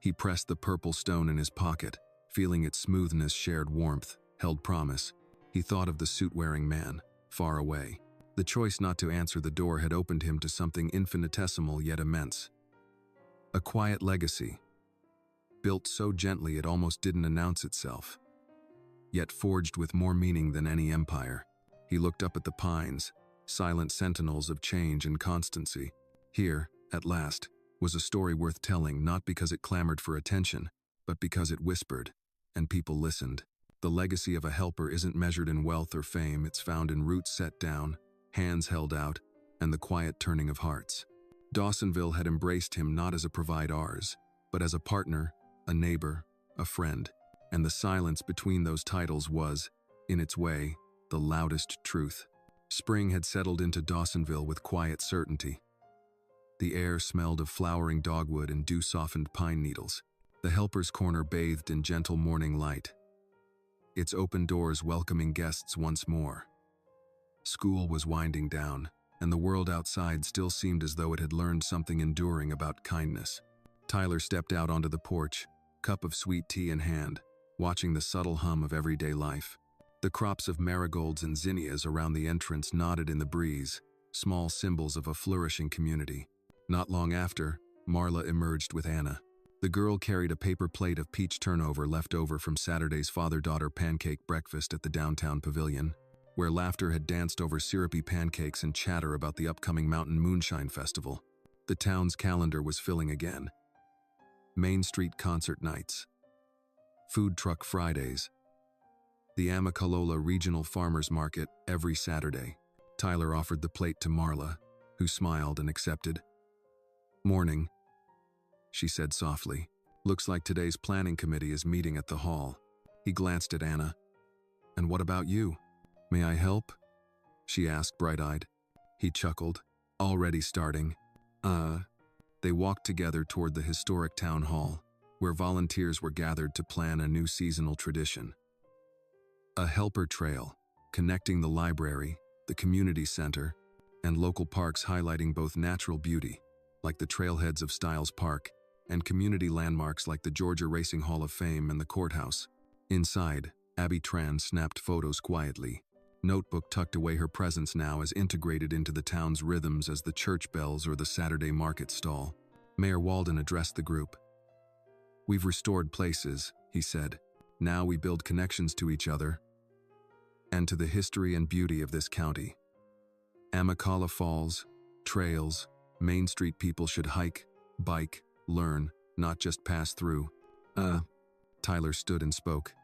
He pressed the purple stone in his pocket, feeling its smoothness, shared warmth, held promise. He thought of the suit-wearing man, far away. The choice not to answer the door had opened him to something infinitesimal yet immense. A quiet legacy, built so gently it almost didn't announce itself, yet forged with more meaning than any empire. He looked up at the pines, silent sentinels of change and constancy. Here, at last, was a story worth telling, not because it clamored for attention, but because it whispered, and people listened. The legacy of a helper isn't measured in wealth or fame, it's found in roots set down, hands held out, and the quiet turning of hearts. Dawsonville had embraced him not as a provide-ours, but as a partner, a neighbor, a friend, and the silence between those titles was, in its way, the loudest truth. Spring had settled into Dawsonville with quiet certainty. The air smelled of flowering dogwood and dew-softened pine needles. The helper's corner bathed in gentle morning light, its open doors welcoming guests once more. School was winding down, and the world outside still seemed as though it had learned something enduring about kindness. Tyler stepped out onto the porch, cup of sweet tea in hand, watching the subtle hum of everyday life. The crops of marigolds and zinnias around the entrance nodded in the breeze, small symbols of a flourishing community. Not long after, Marla emerged with Anna. The girl carried a paper plate of peach turnover left over from Saturday's father-daughter pancake breakfast at the downtown pavilion, where laughter had danced over syrupy pancakes and chatter about the upcoming Mountain Moonshine Festival. The town's calendar was filling again. Main Street concert nights, food truck Fridays, the Amicalola Regional Farmers Market every Saturday. Tyler offered the plate to Marla, who smiled and accepted. "Morning," she said softly. "Looks like today's planning committee is meeting at the hall." He glanced at Anna. "And what about you? May I help?" she asked bright-eyed. He chuckled. "Already starting. They walked together toward the historic town hall, where volunteers were gathered to plan a new seasonal tradition. A helper trail, connecting the library, the community center, and local parks, highlighting both natural beauty, like the trailheads of Stiles Park, and community landmarks like the Georgia Racing Hall of Fame and the courthouse. Inside, Abby Tran snapped photos quietly, notebook tucked away, her presence now as integrated into the town's rhythms as the church bells or the Saturday market stall. Mayor Walden addressed the group. "We've restored places," he said. "Now we build connections to each other and to the history and beauty of this county. Amicala Falls, trails, Main Street, people should hike, bike, learn, not just pass through." Tyler stood and spoke.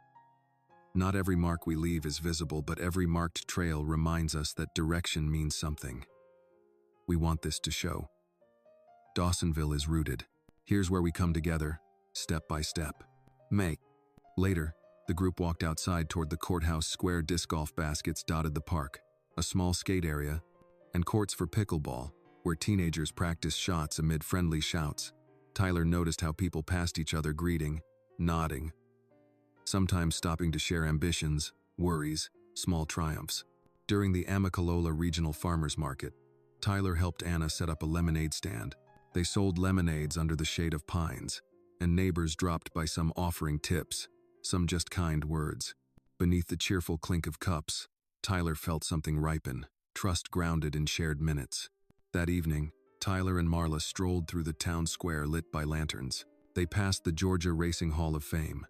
"Not every mark we leave is visible, but every marked trail reminds us that direction means something. We want this to show. Dawsonville is rooted. Here's where we come together, step by step." Later, the group walked outside toward the courthouse square. Disc golf baskets dotted the park, a small skate area, and courts for pickleball, where teenagers practiced shots amid friendly shouts. Tyler noticed how people passed each other, greeting, nodding, sometimes stopping to share ambitions, worries, small triumphs. During the Amicalola Regional Farmers Market, Tyler helped Anna set up a lemonade stand. They sold lemonades under the shade of pines, and neighbors dropped by, some offering tips, some just kind words. Beneath the cheerful clink of cups, Tyler felt something ripen, trust grounded in shared minutes. That evening, Tyler and Marla strolled through the town square lit by lanterns. They passed the Georgia Racing Hall of Fame,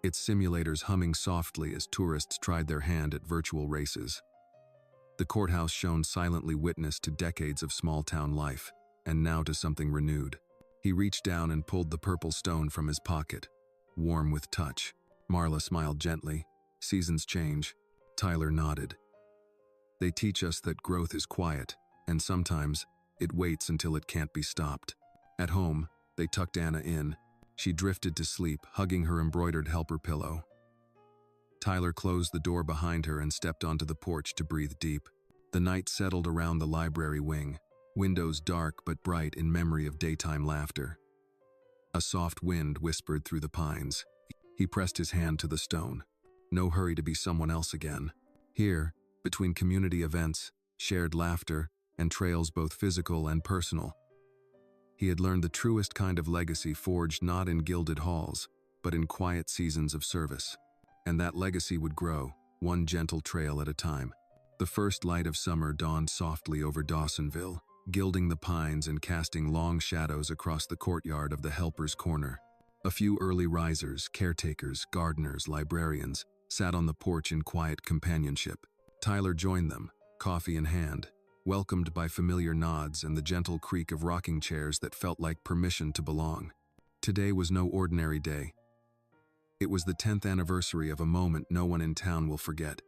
its simulators humming softly as tourists tried their hand at virtual races. The courthouse shone silently, witness to decades of small-town life, and now to something renewed. He reached down and pulled the purple stone from his pocket, warm with touch. Marla smiled gently. "Seasons change." Tyler nodded. "They teach us that growth is quiet, and sometimes it waits until it can't be stopped." At home, they tucked Anna in. She drifted to sleep, hugging her embroidered helper pillow. Tyler closed the door behind her and stepped onto the porch to breathe deep. The night settled around the library wing, windows dark but bright in memory of daytime laughter. A soft wind whispered through the pines. He pressed his hand to the stone. No hurry to be someone else again. Here, between community events, shared laughter, and trails both physical and personal, he had learned the truest kind of legacy, forged not in gilded halls, but in quiet seasons of service. And that legacy would grow, one gentle trail at a time. The first light of summer dawned softly over Dawsonville, gilding the pines and casting long shadows across the courtyard of the Helpers' Corner. A few early risers, caretakers, gardeners, librarians, sat on the porch in quiet companionship. Tyler joined them, coffee in hand, welcomed by familiar nods and the gentle creak of rocking chairs that felt like permission to belong. Today was no ordinary day. It was the 10th anniversary of a moment no one in town will forget.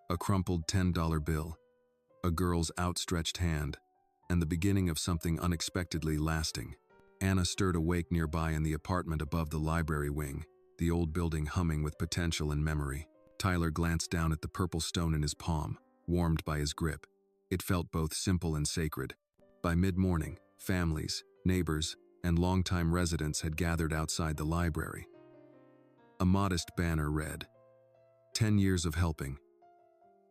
A crumpled $10 bill, a girl's outstretched hand, and the beginning of something unexpectedly lasting. Anna stirred awake nearby in the apartment above the library wing, the old building humming with potential and memory. Tyler glanced down at the purple stone in his palm, warmed by his grip. It felt both simple and sacred. By mid-morning, families, neighbors, and longtime residents had gathered outside the library. A modest banner read, "10 years of helping.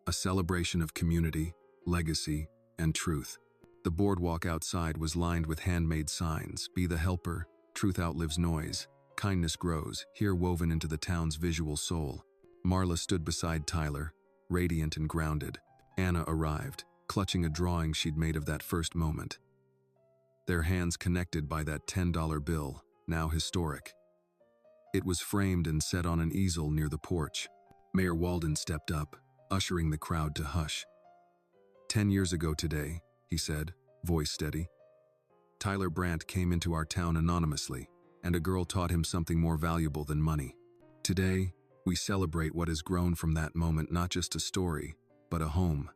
A celebration of community, legacy, and truth." The boardwalk outside was lined with handmade signs, "Be the helper, truth outlives noise, kindness grows," here woven into the town's visual soul. Marla stood beside Tyler, radiant and grounded. Anna arrived, clutching a drawing she'd made of that first moment. Their hands connected by that $10 bill, now historic. It was framed and set on an easel near the porch. Mayor Walden stepped up, ushering the crowd to hush. 10 years ago today, he said, voice steady, Tyler Brandt came into our town anonymously, and a girl taught him something more valuable than money. Today, we celebrate what has grown from that moment, not just a story, but a home.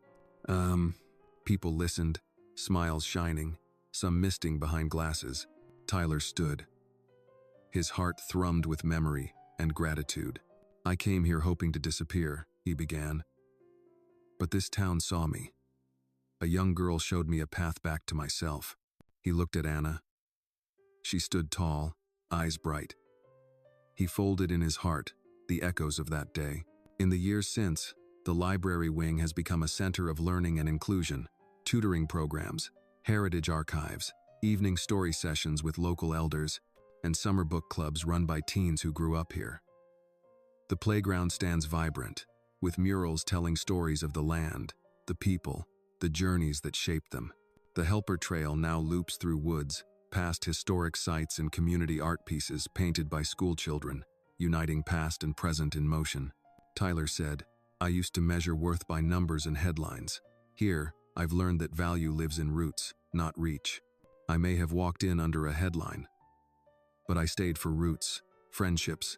People listened, smiles shining, some misting behind glasses. Tyler stood. His heart thrummed with memory and gratitude. "I came here hoping to disappear," he began. "But this town saw me. A young girl showed me a path back to myself." He looked at Anna. She stood tall, eyes bright. He folded in his heart the echoes of that day. In the years since, the library wing has become a center of learning and inclusion, tutoring programs, heritage archives, evening story sessions with local elders, and summer book clubs run by teens who grew up here. The playground stands vibrant, with murals telling stories of the land, the people, the journeys that shaped them. The Helper Trail now loops through woods, past historic sites and community art pieces painted by schoolchildren, uniting past and present in motion. Tyler said, "I used to measure worth by numbers and headlines. Here, I've learned that value lives in roots, not reach. I may have walked in under a headline, but I stayed for roots, friendships,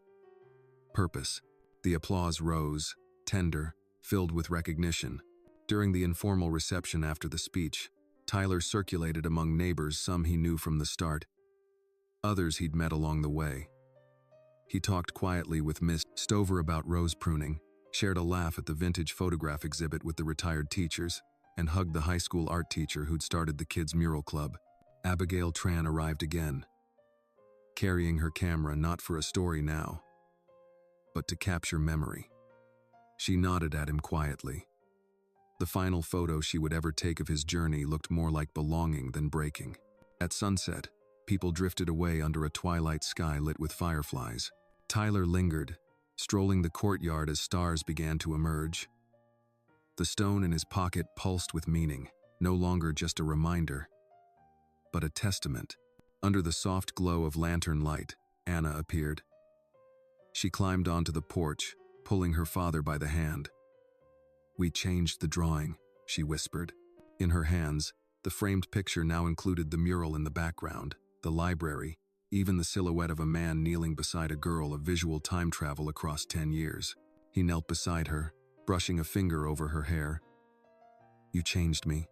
purpose." The applause rose, tender, filled with recognition. During the informal reception after the speech, Tyler circulated among neighbors, some he knew from the start, others he'd met along the way. He talked quietly with Miss Stover about rose pruning, shared a laugh at the vintage photograph exhibit with the retired teachers, and hugged the high school art teacher who'd started the kids' mural club. Abigail Tran arrived again, carrying her camera not for a story now, but to capture memory. She nodded at him quietly. The final photo she would ever take of his journey looked more like belonging than breaking. At sunset, people drifted away under a twilight sky lit with fireflies. Tyler lingered, strolling the courtyard as stars began to emerge. The stone in his pocket pulsed with meaning, no longer just a reminder, but a testament. Under the soft glow of lantern light, Anna appeared. She climbed onto the porch, pulling her father by the hand. "We changed the drawing," she whispered. In her hands, the framed picture now included the mural in the background, the library, even the silhouette of a man kneeling beside a girl, a visual time travel across 10 years. He knelt beside her, brushing a finger over her hair. "You changed me,"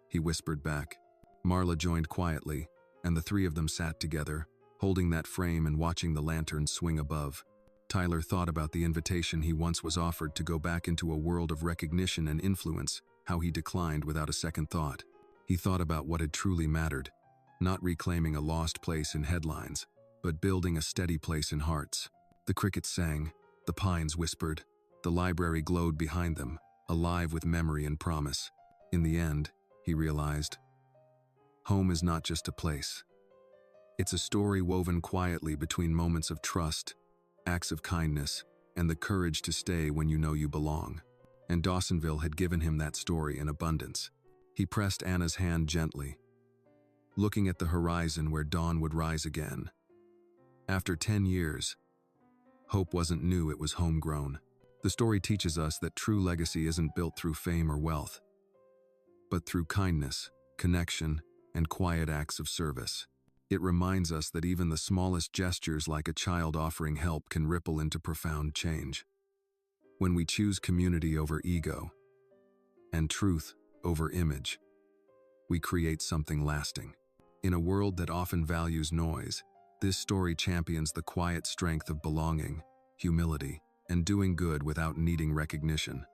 he whispered back. Marla joined quietly, and the three of them sat together, holding that frame and watching the lantern swing above. Tyler thought about the invitation he once was offered to go back into a world of recognition and influence, how he declined without a second thought. He thought about what had truly mattered, not reclaiming a lost place in headlines, but building a steady place in hearts. The crickets sang, the pines whispered, the library glowed behind them, alive with memory and promise. In the end, he realized, home is not just a place. It's a story woven quietly between moments of trust, acts of kindness, and the courage to stay when you know you belong. And Dawsonville had given him that story in abundance. He pressed Anna's hand gently, looking at the horizon where dawn would rise again. After 10 years, hope wasn't new, it was homegrown. The story teaches us that true legacy isn't built through fame or wealth, but through kindness, connection, and quiet acts of service. It reminds us that even the smallest gestures, like a child offering help, can ripple into profound change. When we choose community over ego and truth over image, we create something lasting. In a world that often values noise, this story champions the quiet strength of belonging, humility, and doing good without needing recognition.